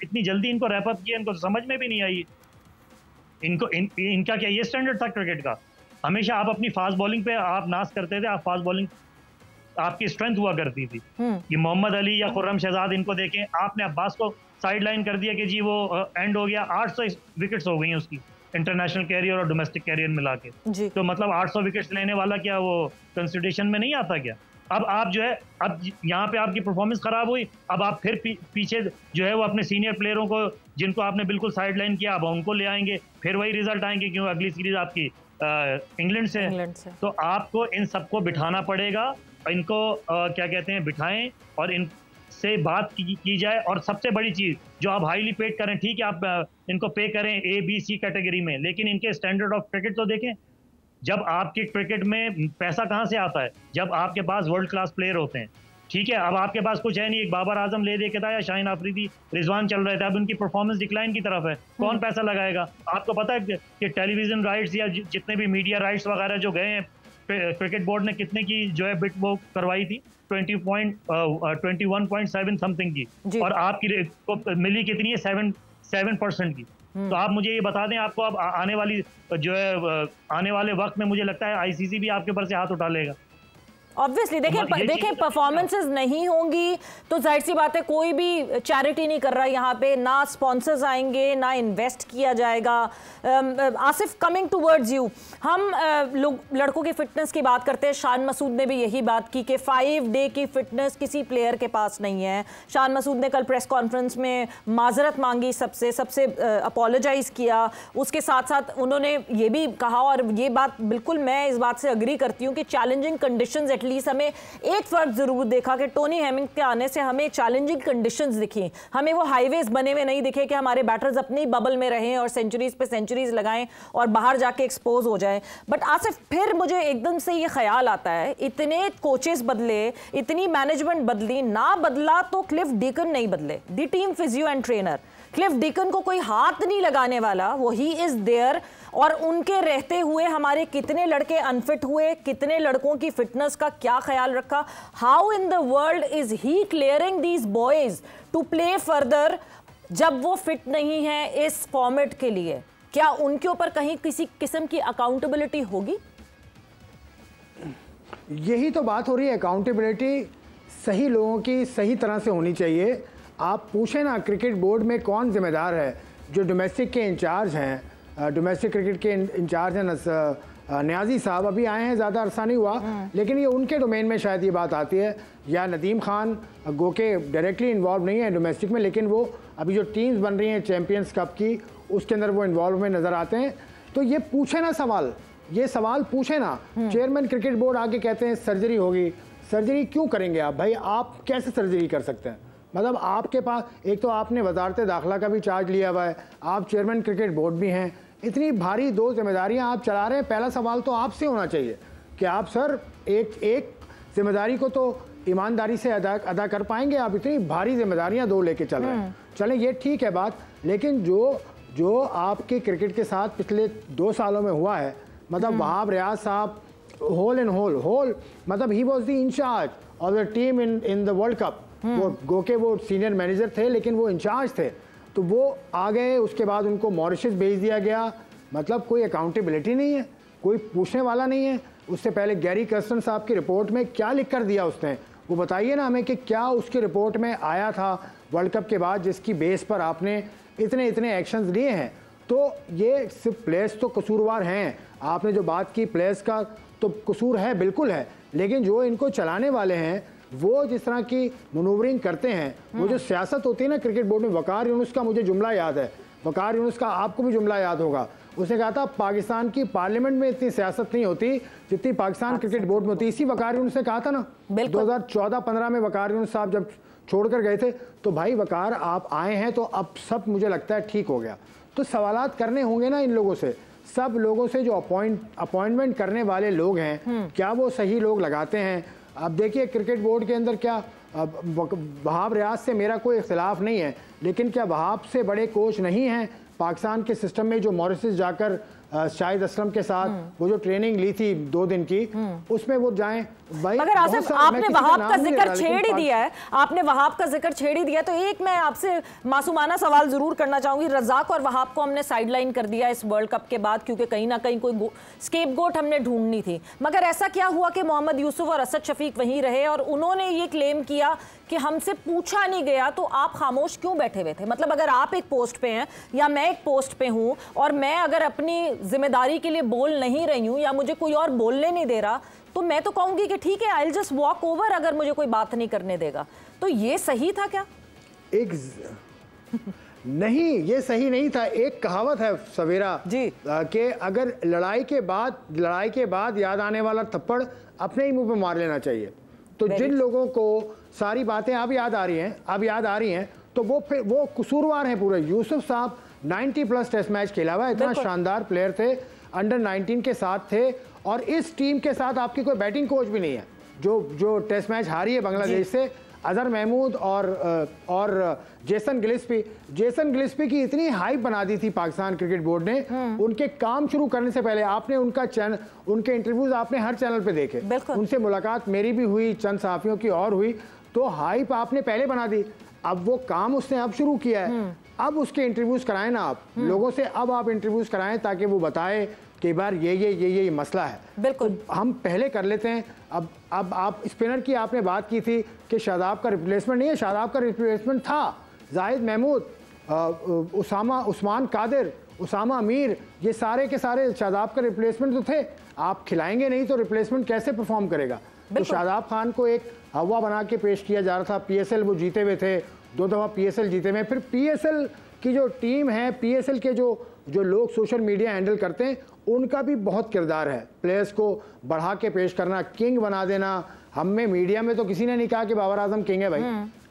इतनी जल्दी इनको रैप अप किया, इनको तो समझ में भी नहीं आई। इनका क्या ये स्टैंडर्ड था क्रिकेट का? हमेशा आप अपनी फास्ट बॉलिंग पे आप नाश करते थे, आप फास्ट बॉलिंग आपकी स्ट्रेंथ हुआ करती थी। कि मोहम्मद अली या खुर्रम शहजाद इनको देखें, आपने अब्बास को साइड लाइन कर दिया कि जी वो एंड हो गया। 800 विकेट्स हो गई हैं उसकी इंटरनेशनल कैरियर और डोमेस्टिक कैरियर मिला के, तो मतलब 800 विकेट्स लेने वाला क्या वो कंसिडरेशन में नहीं आता क्या? अब आप जो है, अब यहाँ पे आपकी परफॉर्मेंस खराब हुई, अब आप फिर पीछे जो है वो अपने सीनियर प्लेयरों को जिनको आपने बिल्कुल साइड लाइन किया, अब उनको ले आएंगे, फिर वही रिजल्ट आएंगे, क्यों अगली सीरीज आपकी इंग्लैंड से। तो आपको इन सबको बिठाना पड़ेगा, इनको क्या कहते हैं बिठाएं और इनसे बात की जाए। और सबसे बड़ी चीज जो आप हाईली पेड करें, ठीक है आप इनको पे करें ABC कैटेगरी में, लेकिन इनके स्टैंडर्ड ऑफ क्रिकेट तो देखें। जब आपके क्रिकेट में पैसा कहाँ से आता है? जब आपके पास वर्ल्ड क्लास प्लेयर होते हैं, ठीक है। अब आपके पास कुछ है नहीं, एक बाबर आजम ले दे के था या शाहीन अफरीदी, रिजवान चल रहे थे, अब उनकी परफॉर्मेंस डिक्लाइन की तरफ है, कौन पैसा लगाएगा? आपको पता है कि टेलीविजन राइट्स या जितने भी मीडिया राइट्स वगैरह जो गए हैं, क्रिकेट बोर्ड ने कितने की जो है बिट वो करवाई थी? 21.7 समथिंग की, और आपकी को मिली कितनी है? 7% की। तो आप मुझे ये बता दें, आपको अब आने वाली जो है आने वाले वक्त में मुझे लगता है ICC भी आपके ऊपर से हाथ उठा लेगा। ऑब्वियसली देखें परफॉर्मेंसेस नहीं होंगी तो जाहिर सी बात है कोई भी चैरिटी नहीं कर रहा यहाँ पे, ना स्पॉन्सर्स आएंगे ना इन्वेस्ट किया जाएगा। आसिफ, कमिंग टूवर्ड्स यू, हम लोग लड़कों की फिटनेस की बात करते हैं। शान मसूद ने भी यही बात की कि 5 डे की फिटनेस किसी प्लेयर के पास नहीं है। शान मसूद ने कल प्रेस कॉन्फ्रेंस में माजरत मांगी, सबसे अपोलोजाइज किया। उसके साथ साथ उन्होंने ये भी कहा, और ये बात बिल्कुल मैं इस बात से अग्री करती हूँ कि चैलेंजिंग कंडीशंस, एटलीस्ट हमें एक फर्क जरूर देखा कि टोनी हेमिंग के आने से हमें चैलेंजिंग कंडीशंस दिखी। हमें वो हाईवेज बने हुए नहीं दिखे कि हमारे बैटर्स अपनी बबल में रहें और सेंचुरीज पे सेंचुरीज लगाएं और बाहर जाके एक्सपोज हो जाएं। बट आसिफ, फिर मुझे एकदम से ये ख्याल आता है, इतने कोचेस बदले, इतनी मैनेजमेंट बदली, ना बदला तो क्लिफ डीकन नहीं बदले, the team physio and trainer. Cliff Deacon को कोई हाथ नहीं लगाने वाला, वो ही इज देयर। और उनके रहते हुए हमारे कितने लड़के अनफिट हुए, कितने लड़कों की फिटनेस का क्या ख्याल रखा? How in the world is he clearing these boys to play further जब वो फिट नहीं है इस फॉर्मेट के लिए? क्या उनके ऊपर कहीं किसी किस्म की अकाउंटेबिलिटी होगी? यही तो बात हो रही है, अकाउंटेबिलिटी सही लोगों की सही तरह से होनी चाहिए। आप पूछें ना क्रिकेट बोर्ड में कौन जिम्मेदार है? जो डोमेस्टिक के इंचार्ज हैं, डोमेस्टिक क्रिकेट के इंचार्ज हैं न्याजी साहब, अभी आए हैं, ज़्यादा अरसा नहीं हुआ, लेकिन ये उनके डोमेन में शायद ये बात आती है। या नदीम खान गो के डायरेक्टली इन्वॉल्व नहीं है डोमेस्टिक में, लेकिन वो अभी जो टीम्स बन रही हैं चैम्पियंस कप की, उसके अंदर वो इन्वॉल्व में नज़र आते हैं। तो ये पूछे ना सवाल, ये सवाल पूछे ना। चेयरमैन क्रिकेट बोर्ड आके कहते हैं सर्जरी होगी। सर्जरी क्यों करेंगे आप भाई? आप कैसे सर्जरी कर सकते हैं? मतलब आपके पास एक तो आपने वजारत दाखिला का भी चार्ज लिया हुआ है, आप चेयरमैन क्रिकेट बोर्ड भी हैं, इतनी भारी 2 जिम्मेदारियां आप चला रहे हैं। पहला सवाल तो आपसे होना चाहिए कि आप सर एक जिम्मेदारी को तो ईमानदारी से अदा कर पाएंगे? आप इतनी भारी जिम्मेदारियां 2 लेके चल रहे हैं। चलें, ये ठीक है बात, लेकिन जो आपके क्रिकेट के साथ पिछले 2 सालों में हुआ है, मतलब वहाब रियाज साहब होल मतलब he was the in-charge of the team in the world cup. वो गो के वो सीनियर मैनेजर थे, लेकिन वो इंचार्ज थे, तो वो आ गए। उसके बाद उनको मॉरिशस भेज दिया गया। मतलब कोई अकाउंटेबिलिटी नहीं है, कोई पूछने वाला नहीं है। उससे पहले गैरी कर्स्टन साहब की रिपोर्ट में क्या लिख कर दिया उसने? वो बताइए ना हमें कि क्या उसकी रिपोर्ट में आया था वर्ल्ड कप के बाद जिसकी बेस पर आपने इतने इतने एक्शंस लिए हैं। तो ये सिर्फ प्लेयर्स तो कसूरवार हैं, आपने जो बात की प्लेयर्स का तो कसूर है, बिल्कुल है, लेकिन जो इनको चलाने वाले हैं वो जिस तरह की मनूवरिंग करते हैं, वो जो सियासत होती है ना क्रिकेट बोर्ड में, वकार यूनुस का मुझे जुमला याद है, वकार यूनुस का आपको भी जुमला याद होगा, उसने कहा था पाकिस्तान की पार्लियामेंट में इतनी सियासत नहीं होती जितनी पाकिस्तान क्रिकेट बोर्ड में होती। इसी वकार यूनुस ने कहा था ना 2014-15 में वकार यूनुस साहब जब छोड़कर गए थे, तो भाई वकार आप आए हैं तो अब सब मुझे लगता है ठीक हो गया। तो सवालात करने होंगे ना इन लोगों से, सब लोगों से जो अपॉइंटमेंट करने वाले लोग हैं, क्या वो सही लोग लगाते हैं। अब देखिए क्रिकेट बोर्ड के अंदर क्या वहाब रियाज से मेरा कोई इख्तिलाफ नहीं है, लेकिन क्या वहाब से बड़े कोच नहीं हैं पाकिस्तान के सिस्टम में, जो मॉरिशस जाकर शाहिद असलम के साथ वो जो ट्रेनिंग ली थी 2 दिन की, उसमें वो जाएं भाई। मगर आसिफ आपने वहाब का जिक्र छेड़ ही दिया है, आपने वहाब का जिक्र छेड़ ही दिया, तो एक मैं आपसे मासूमाना सवाल जरूर करना चाहूंगी। रज़ाक और वहाब को हमने साइडलाइन कर दिया इस वर्ल्ड कप के बाद, क्योंकि कहीं ना कहीं कोई स्केपगोट हमने ढूंढनी थी। मगर ऐसा क्या हुआ कि मोहम्मद यूसुफ और असद शफीक वहीं रहे और उन्होंने ये क्लेम किया कि हमसे पूछा नहीं गया, तो आप खामोश क्यों बैठे हुए थे? मतलब अगर आप एक पोस्ट पे हैं या मैं एक पोस्ट पे हूं और मैं अगर अपनी जिम्मेदारी के लिए बोल नहीं रही हूं या मुझे कोई और बोलने नहीं दे रहा, तो मैं तो कहूंगी कि ठीक है, I will just walk over अगर मुझे कोई बात नहीं करने देगा। तो ये सही था क्या? नहीं, ये सही नहीं था। एक कहावत है सवेरा जी कि अगर लड़ाई के बाद याद आने वाला थप्पड़ अपने ही मुंह पे मार लेना चाहिए। तो जिन लोगों को सारी बातें अब याद आ रही हैं तो वो कसूरवार हैं पूरे। यूसुफ साहब 90+ टेस्ट मैच खेला हुआ, इतना शानदार प्लेयर थे, अंडर 19 के साथ थे, और इस टीम के साथ आपकी कोई बैटिंग कोच भी नहीं है। जो टेस्ट मैच हारी है बांग्लादेश से, अजहर महमूद और जेसन गिलिस्पी की इतनी हाइप बना दी थी पाकिस्तान क्रिकेट बोर्ड ने। उनके काम शुरू करने से पहले आपने उनके इंटरव्यूज आपने हर चैनल पे देखे, उनसे मुलाकात मेरी भी हुई, चंद सहाफियों की और हुई, तो हाइप आपने पहले बना दी। अब वो काम उसने अब शुरू किया है, अब उसके इंटरव्यूज कराएं ना आप लोगों से, अब आप इंटरव्यूज कराएं ताकि वो बताए कि बार ये मसला है। बिल्कुल, तो हम पहले कर लेते हैं। अब आप स्पिनर की आपने बात की थी कि शादाब का रिप्लेसमेंट नहीं है, शादाब का रिप्लेसमेंट था जाहिद महमूद, उस्मान कादिर, उसामा अमीर, ये सारे के सारे शादाब का रिप्लेसमेंट तो थे। आप खिलाएंगे नहीं तो रिप्लेसमेंट कैसे परफॉर्म करेगा? तो शादाब खान को एक हवा बना के पेश किया जा रहा था। पीएसएल वो जीते हुए थे, 2 दफ़ा पीएसएल जीते हुए। फिर पीएसएल की जो टीम है, पीएसएल के जो लोग सोशल मीडिया हैंडल करते हैं, उनका भी बहुत किरदार है प्लेयर्स को बढ़ा के पेश करना, किंग बना देना। हमें मीडिया में तो किसी ने नहीं कहा कि बाबर आजम किंग है भाई।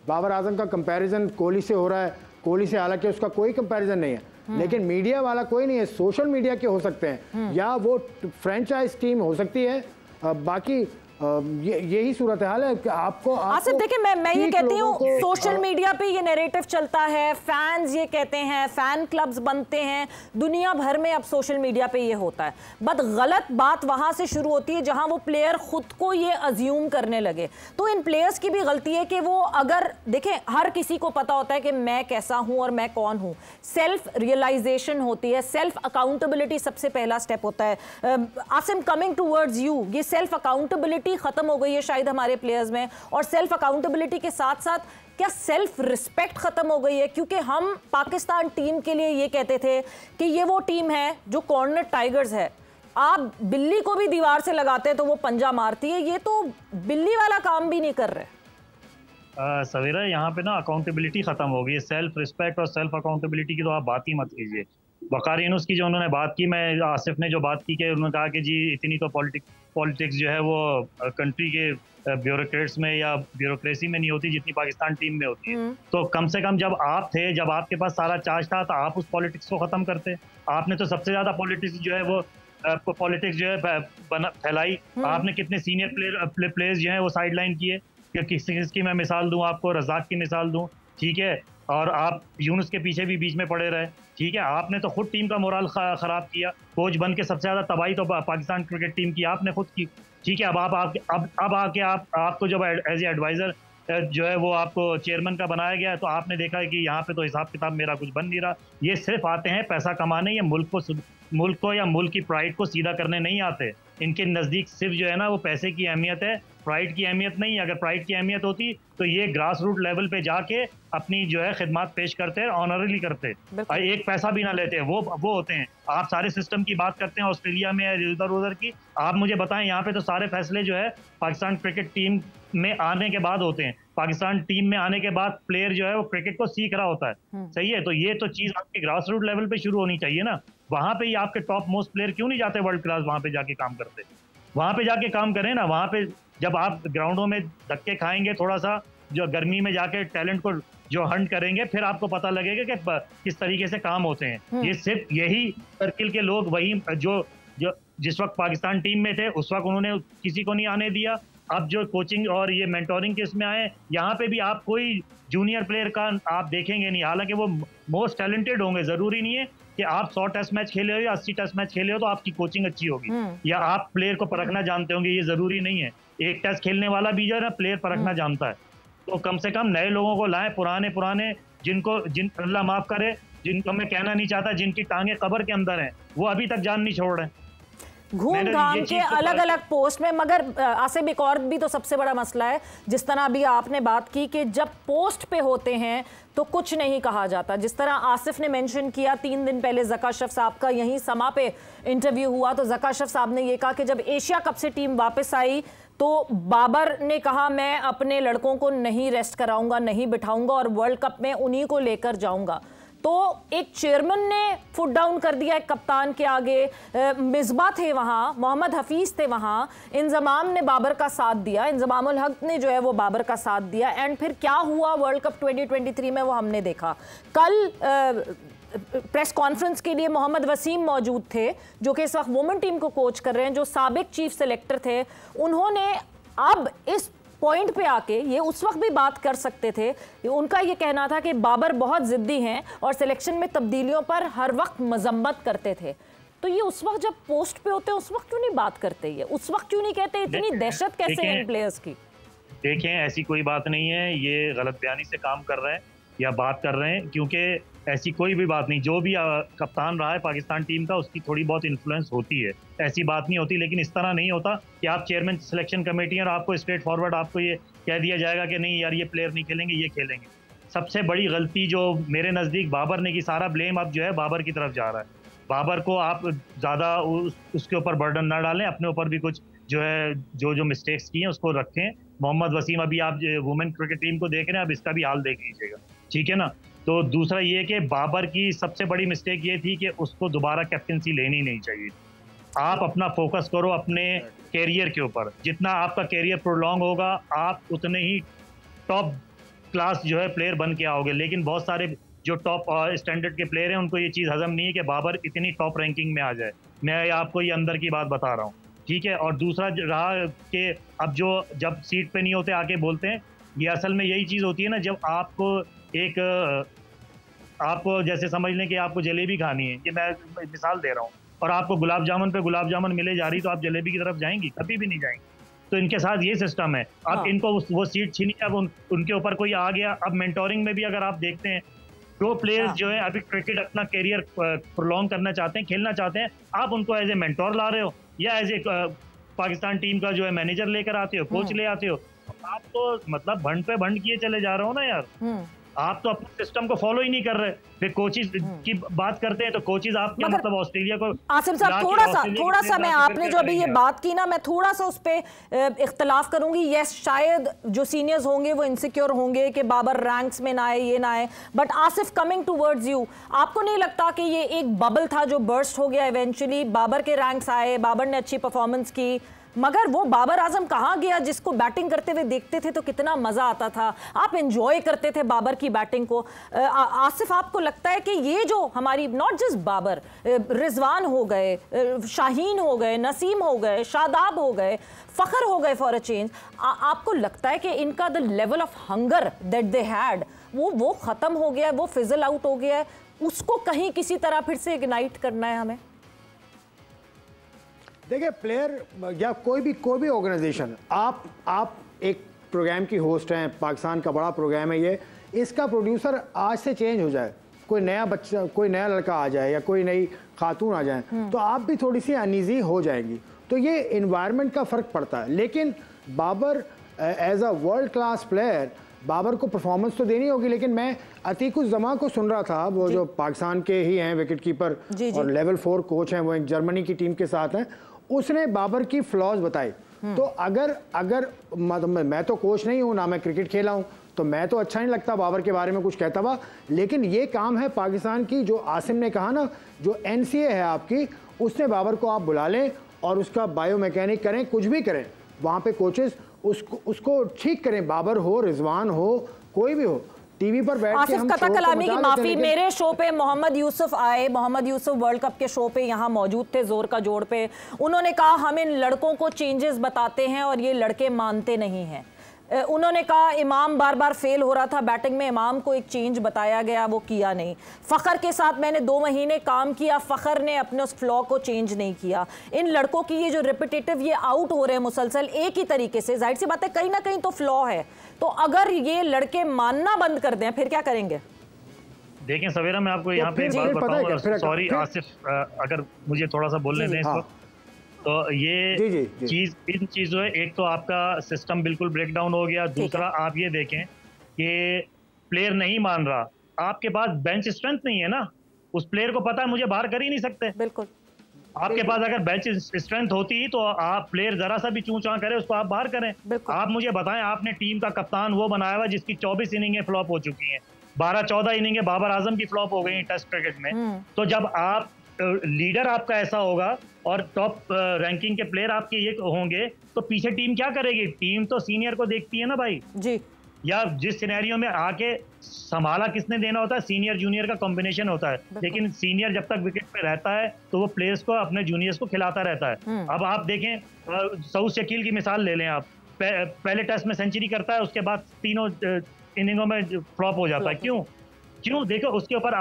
बाबर आजम का कंपैरिजन कोहली से हो रहा है, कोहली से हालांकि उसका कोई कंपैरिजन नहीं है, लेकिन मीडिया वाला कोई नहीं है। सोशल मीडिया के हो सकते हैं या वो फ्रेंचाइज टीम हो सकती है, बाकी यही सूरत हाल है कि आपको आसिफ देखिए, मैं ये कहती हूँ सोशल मीडिया पे ये नैरेटिव चलता है, फैंस ये कहते हैं, फैन क्लब्स बनते हैं, दुनिया भर में अब सोशल मीडिया पे ये होता है। बट गलत बात वहां से शुरू होती है जहां वो प्लेयर खुद को ये अज्यूम करने लगे। तो इन प्लेयर्स की भी गलती है कि वो, अगर देखें, हर किसी को पता होता है कि मैं कैसा हूं और मैं कौन हूं। सेल्फ रियलाइजेशन होती है, सेल्फ अकाउंटेबिलिटी सबसे पहला स्टेप होता है। आसिम, कमिंग टूवर्ड्स यू, ये सेल्फ अकाउंटेबिलिटी खत्म हो गई है शायद हमारे प्लेयर्स में, और सेल्फ अकाउंटेबिलिटी के साथ साथ क्या सेल्फ रिस्पेक्ट खत्म हो गई है? क्योंकि हम पाकिस्तान टीम के लिए ये कहते थे कि ये वो टीम है जो कॉर्नर टाइगर्स है, आप बिल्ली को भी दीवार से लगाते हैं तो वो पंजा मारती है, ये तो बिल्ली वाला काम भी नहीं कर रहे। सवेरा, यहाँ पे ना अकाउंटेबिलिटी खत्म हो गई है। सेल्फ रिस्पेक्ट और सेल्फ अकाउंटेबिलिटी की तो आप बात ही मत कीजिए। वकार यूनुस की जो उन्होंने बात की, मैं आसिफ ने जो बात की कि उन्होंने कहा कि जी इतनी तो पॉलिटिक्स जो है वो कंट्री के ब्यूरोक्रेट्स में या ब्यूरोक्रेसी में नहीं होती जितनी पाकिस्तान टीम में होती है। तो कम से कम जब आप थे, जब आपके पास सारा चार्ज था, तो आप उस पॉलिटिक्स को खत्म करते। आपने तो सबसे ज्यादा पॉलिटिक्स जो है वो पॉलिटिक्स जो है फैलाई। आपने कितने सीनियर प्लेयर्स जो है वो साइड लाइन किए। किसकी मैं मिसाल दूं आपको, रज़ाक की मिसाल दूं, ठीक है, और आप यूनुस के पीछे भी बीच में पड़े रहे, ठीक है। आपने तो खुद टीम का मोराल खराब किया। कोच बन के सबसे ज्यादा तबाही तो पाकिस्तान क्रिकेट टीम की आपने खुद की, ठीक है। अब आके आपको जब एज ए एडवाइजर जो है वो आपको चेयरमैन का बनाया गया, तो आपने देखा है कि यहाँ पे तो हिसाब किताब मेरा कुछ बन नहीं रहा। ये सिर्फ आते हैं पैसा कमाने, या मुल्क को या मुल्क की प्राइड को सीधा करने नहीं आते। इनके नज़दीक सिर्फ जो है ना वो पैसे की अहमियत है प्राइड की अहमियत नहीं है। अगर प्राइड की अहमियत होती तो ये ग्रास रूट लेवल पे जाके अपनी जो है खिदमत पेश करते हैं, ऑनरली करते, एक पैसा भी ना लेते। वो होते हैं। आप सारे सिस्टम की बात करते हैं ऑस्ट्रेलिया में इधर उधर की, आप मुझे बताएं यहाँ पे तो सारे फैसले जो है पाकिस्तान क्रिकेट टीम में आने के बाद होते हैं। पाकिस्तान टीम में आने के बाद प्लेयर जो है वो क्रिकेट को सीख रहा होता है, सही है। तो ये तो चीज आपके ग्रास रूट लेवल पे शुरू होनी चाहिए ना। वहां पे ही आपके टॉप मोस्ट प्लेयर क्यों नहीं जाते वर्ल्ड क्लास, वहां पे जाके काम करते? वहां पे जाके काम करें ना। वहां पे जब आप ग्राउंडों में धक्के खाएंगे, थोड़ा सा जो गर्मी में जाके टैलेंट को जो हंट करेंगे, फिर आपको पता लगेगा कि किस तरीके से काम होते हैं। ये सिर्फ यही सर्किल के लोग, वही जो जिस वक्त पाकिस्तान टीम में थे उस वक्त उन्होंने किसी को नहीं आने दिया। अब जो कोचिंग और ये मेंटोरिंग के इसमें आए, यहाँ पे भी आप कोई जूनियर प्लेयर का आप देखेंगे नहीं। हालांकि वो मोस्ट टैलेंटेड होंगे, जरूरी नहीं है कि आप 100 टेस्ट मैच खेले हो या 80 टेस्ट मैच खेले हो तो आपकी कोचिंग अच्छी होगी या आप प्लेयर को परखना जानते होंगे, ये जरूरी नहीं है। एक टेस्ट खेलने वाला भी जो है ना प्लेयर परखना जानता है। तो कम से कम नए लोगों को लाएं, पुराने जिन अल्लाह माफ करे, जिनको मैं कहना नहीं चाहता, जिनकी टांगे कब्र के अंदर हैं, वो अभी तक जान नहीं छोड़ रहे। घूम घाम के अलग अलग पोस्ट में। मगर आसिफ, एक और भी तो सबसे बड़ा मसला है, जिस तरह अभी आपने बात की कि जब पोस्ट पे होते हैं तो कुछ नहीं कहा जाता। जिस तरह आसिफ ने मेंशन किया, 3 दिन पहले ज़का अशरफ साहब का यहीं समा पे इंटरव्यू हुआ, तो ज़का अशरफ साहब ने ये कहा कि जब एशिया कप से टीम वापस आई तो बाबर ने कहा मैं अपने लड़कों को नहीं रेस्ट कराऊंगा, नहीं बिठाऊंगा और वर्ल्ड कप में उन्हीं को लेकर जाऊंगा। तो एक चेयरमैन ने फुट डाउन कर दिया एक कप्तान के आगे। मिसबा थे वहाँ, मोहम्मद हफीज़ थे वहाँ, इंजमाम ने बाबर का साथ दिया, इंजमाम उल हक ने जो है वो बाबर का साथ दिया। एंड फिर क्या हुआ वर्ल्ड कप 2023 में वो हमने देखा। कल प्रेस कॉन्फ्रेंस के लिए मोहम्मद वसीम मौजूद थे, जो कि इस वक्त वुमेन टीम को कोच कर रहे हैं, जो साबिक चीफ सेलेक्टर थे। उन्होंने अब इस पॉइंट पे आके, ये उस वक्त भी बात कर सकते थे, उनका ये कहना था कि बाबर बहुत जिद्दी हैं और सिलेक्शन में तब्दीलियों पर हर वक्त मजम्मत करते थे। तो ये उस वक्त जब पोस्ट पे होते हैं उस वक्त क्यों नहीं बात करते? ये उस वक्त क्यों नहीं कहते? इतनी दहशत कैसे है इन प्लेयर्स की? देखें, ऐसी कोई बात नहीं है, ये गलत बयानी से काम कर रहे हैं या बात कर रहे हैं, क्योंकि ऐसी कोई भी बात नहीं। जो भी कप्तान रहा है पाकिस्तान टीम का, उसकी थोड़ी बहुत इन्फ्लुएंस होती है, ऐसी बात नहीं होती। लेकिन इस तरह नहीं होता कि आप चेयरमैन सिलेक्शन कमेटी और आपको स्ट्रेट फॉरवर्ड आपको ये कह दिया जाएगा कि नहीं यार ये प्लेयर नहीं खेलेंगे, ये खेलेंगे। सबसे बड़ी गलती जो मेरे नज़दीक बाबर ने की, सारा ब्लेम अब जो है बाबर की तरफ जा रहा है। बाबर को आप ज़्यादा उसके ऊपर बर्डन ना डालें, अपने ऊपर भी कुछ जो है जो मिस्टेक्स की हैं उसको रखें। मोहम्मद वसीम, अभी आप वुमेन क्रिकेट टीम को देख रहे हैं, अब इसका भी हाल देख लीजिएगा, ठीक है ना। तो दूसरा ये कि बाबर की सबसे बड़ी मिस्टेक ये थी कि उसको दोबारा कैप्टनसी लेनी नहीं चाहिए। आप अपना फोकस करो अपने कैरियर के ऊपर। जितना आपका कैरियर प्रोलॉन्ग होगा, आप उतने ही टॉप क्लास जो है प्लेयर बन के आओगे। लेकिन बहुत सारे जो टॉप स्टैंडर्ड के प्लेयर हैं उनको ये चीज़ हजम नहीं है कि बाबर इतनी टॉप रैंकिंग में आ जाए। मैं आपको ये अंदर की बात बता रहा हूँ, ठीक है। और दूसरा रहा कि अब जब सीट पे नहीं होते आके बोलते हैं, ये असल में यही चीज़ होती है ना, जब आपको जैसे समझ लें कि आपको जलेबी खानी है, ये मैं मिसाल दे रहा हूँ, और आपको गुलाब जामुन पे गुलाब जामुन मिले जा रही, तो आप जलेबी की तरफ जाएंगी? कभी भी नहीं जाएंगी। तो इनके साथ ये सिस्टम है। अब इनको वो सीट छीनी, अब उनके ऊपर कोई आ गया। अब मेंटोरिंग में भी अगर आप देखते हैं, जो प्लेयर्स जो है अभी क्रिकेट अपना कैरियर प्रोलॉन्ग करना चाहते हैं, खेलना चाहते हैं, आप उनको एज ए मेंटोर ला रहे हो या एज ए पाकिस्तान टीम का जो है मैनेजर लेकर आते हो, कोच ले आते हो। आप तो मतलब भंड पे भंड किए चले जा रहे हो ना यार। आप तो अपने सिस्टम को फॉलो ही नहीं कर रहे। फिर कोचिज की बात करते हैं तो कोचिज आप क्या मतलब ऑस्ट्रेलिया को। आसिम साहब, थोड़ा सा मैं आपने जो अभी ये बात की ना, मैं थोड़ा सा उस पर इख्तलाफ करूंगी। यस, शायद जो सीनियर्स होंगे वो इनसिक्योर होंगे कि बाबर रैंक्स में ना आए, ये ना आए। But Asif, coming towards you, आपको नहीं लगता कि ये एक बबल था जो बर्स्ट हो गया इवेंचुअली? बाबर के रैंक्स आए, बाबर ने अच्छी परफॉर्मेंस की, मगर वो बाबर आजम कहाँ गया जिसको बैटिंग करते हुए देखते थे तो कितना मजा आता था, आप एंजॉय करते थे बाबर की बैटिंग को। आसिफ, आपको लगता है कि ये जो हमारी नॉट जस्ट बाबर, रिजवान हो गए, शाहीन हो गए, नसीम हो गए, शादाब हो गए, फखर हो गए फॉर अ चेंज, आपको लगता है कि इनका the level of hunger that they had वो खत्म हो गया है, वो फिजल आउट हो गया है, उसको कहीं किसी तरह फिर से इग्नाइट करना है हमें? देखिए, प्लेयर या कोई भी ऑर्गेनाइजेशन, आप एक प्रोग्राम की होस्ट हैं, पाकिस्तान का बड़ा प्रोग्राम है ये, इसका प्रोड्यूसर आज से चेंज हो जाए, कोई नया बच्चा, कोई नया लड़का आ जाए या कोई नई खातून आ जाए, तो आप भी थोड़ी सी अनईजी हो जाएंगी। तो ये इन्वायरमेंट का फ़र्क पड़ता है। लेकिन Babar as a world class player, Babar को परफॉर्मेंस तो देनी होगी, लेकिन मैं अतीकुज़्ज़मा को सुन रहा था, वो जो पाकिस्तान के ही हैं विकेट कीपर और लेवल 4 कोच हैं, वो एक जर्मनी की टीम के साथ हैं, उसने बाबर की फ्लॉज बताई। तो अगर मैं तो कोच नहीं हूं, ना मैं क्रिकेट खेला हूं, तो मैं तो अच्छा नहीं लगता बाबर के बारे में कुछ कहता हुआ, लेकिन ये काम है पाकिस्तान की, जो आसिम ने कहा ना, जो NCA है आपकी, उसने बाबर को आप बुला लें और उसका बायोमैकेनिक करें, कुछ भी करें वहाँ पे कोचेस उसको ठीक करें, बाबर हो, रिजवान हो, कोई भी हो, टीवी पर बैठ के हम कता कलामी की माफी, मेरे शो पे मोहम्मद यूसुफ आए, मोहम्मद यूसुफ वर्ल्ड कप के शो पे यहाँ मौजूद थे, जोर का जोड़ पे, उन्होंने कहा हम इन लड़कों को चेंजेस बताते हैं और ये लड़के मानते नहीं हैं। उन्होंने कहा इमाम बार बार फेल हो रहा था बैटिंग में, इमाम को एक चेंज बताया गया, वो किया नहीं। फ़खर के साथ मैंने 2 महीने काम किया, फ़खर ने अपने उस फ्लॉ को चेंज नहीं किया। इन लड़कों की ये जो रिपीटेटिव ये आउट हो रहे हैं मुसलसल एक ही तरीके से, जाहिर सी बात है कहीं ना कहीं तो फ्लॉ है। तो अगर ये लड़के मानना बंद कर दें फिर क्या करेंगे? देखें सवेरा, मैं आपको यहाँ पे बात बताऊं, सॉरी आसिफ, अगर मुझे थोड़ा सा बोलने दें इसको। तो ये चीज, इन चीजों में एक तो आपका सिस्टम बिल्कुल ब्रेक डाउन हो गया, दूसरा आप ये देखें कि प्लेयर नहीं मान रहा, आपके पास बेंच स्ट्रेंथ नहीं है ना, उस प्लेयर को पता है मुझे बाहर कर ही नहीं सकते। बिल्कुल आपके पास अगर बेंच स्ट्रेंथ होती तो आप प्लेयर जरा सा भी चूं चां करे उसको आप बाहर करें। आप मुझे बताएं, आपने टीम का कप्तान वो बनाया हुआ जिसकी 24 इनिंगें फ्लॉप हो चुकी हैं, 12-14 इनिंगें बाबर आजम की फ्लॉप हो गई टेस्ट क्रिकेट में। तो जब आप लीडर आपका ऐसा होगा और टॉप रैंकिंग के प्लेयर आपके ये होंगे, तो पीछे टीम क्या करेगी? टीम तो सीनियर को देखती है ना भाई जी, या जिस सिनेरियो में आके संभाला किसने देना होता है, सीनियर जूनियर का कॉम्बिनेशन होता है, लेकिन सीनियर जब तक विकेट पे रहता है तो वो प्लेयर्स को, अपने जूनियर्स को खिलाता रहता है। अब आप देखें, सऊद शकील की मिसाल ले लें आप, पहले टेस्ट में सेंचुरी करता है, उसके बाद तीनों इनिंगों में फ्लॉप हो जाता है। क्यों? देखो उसके ऊपर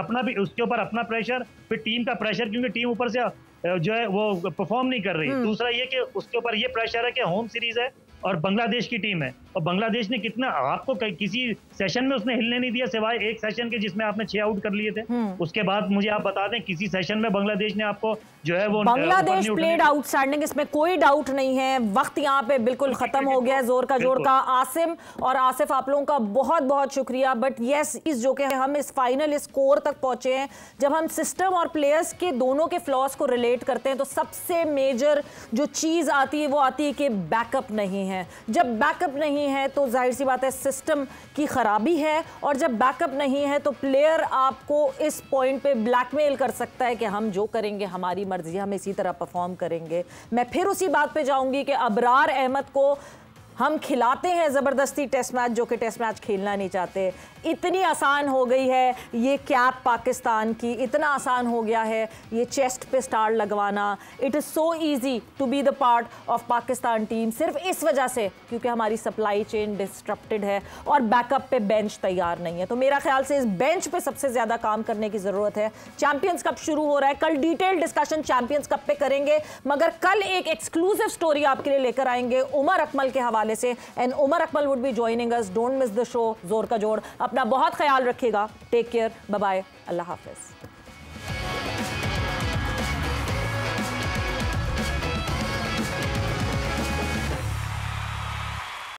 अपना प्रेशर, फिर टीम का प्रेशर, क्योंकि टीम ऊपर से जो है वो परफॉर्म नहीं कर रही। दूसरा ये कि उसके ऊपर ये प्रेशर है कि होम सीरीज है और बांग्लादेश की टीम है, और बांग्लादेश ने कितना आपको किसी सेशन में उसने हिलने नहीं दिया, सिवाय एक सेशन के जिसमें आपने 6 आउट कर लिए थे। उसके बाद मुझे आप बता दें किसी सेशन में बांग्लादेश ने आपको जो है वो, बांग्लादेश प्लेड आउटस्टैंडिंग, इसमें कोई डाउट नहीं है। वक्त यहाँ पे बिल्कुल खत्म हो गया है जोर का जोड़ का। आसिम और आसिफ, आप लोगों का बहुत बहुत शुक्रिया। बट यस, इस जो कि हम इस फाइनल स्कोर तक पहुंचे हैं, जब हम सिस्टम और प्लेयर्स के दोनों के फ्लॉज को रिलेट करते हैं तो सबसे मेजर जो चीज आती है वो आती है कि बैकअप नहीं है। जब बैकअप नहीं है तो जाहिर सी बात है सिस्टम की खराबी है, और जब बैकअप नहीं है तो प्लेयर आपको इस पॉइंट पे ब्लैकमेल कर सकता है कि हम जो करेंगे हमारी मर्जी, हम इसी तरह परफॉर्म करेंगे। मैं फिर उसी बात पे जाऊंगी कि अबरार अहमद को हम खिलाते हैं ज़बरदस्ती टेस्ट मैच, जो कि टेस्ट मैच खेलना नहीं चाहते। इतनी आसान हो गई है ये कैप पाकिस्तान की, इतना आसान हो गया है ये चेस्ट पे स्टार लगवाना। It is so easy to be the part of Pakistan team, सिर्फ इस वजह से क्योंकि हमारी सप्लाई चेन डिस्ट्रप्टेड है और बैकअप पे बेंच तैयार नहीं है। तो मेरा ख्याल से इस बेंच पे सबसे ज़्यादा काम करने की ज़रूरत है। चैंपियंस कप शुरू हो रहा है, कल डिटेल डिस्कशन चैंपियंस कप पे करेंगे, मगर कल एक एक्सक्लूसिव स्टोरी आपके लिए लेकर आएंगे उमर अकमल के हवाले से। And Umar Akmal would be joining us. Don't miss the show जोर का जोड़। अपना बहुत ख्याल रखिएगा। टेक केयर, बाय बाय, अल्लाह हाफिज।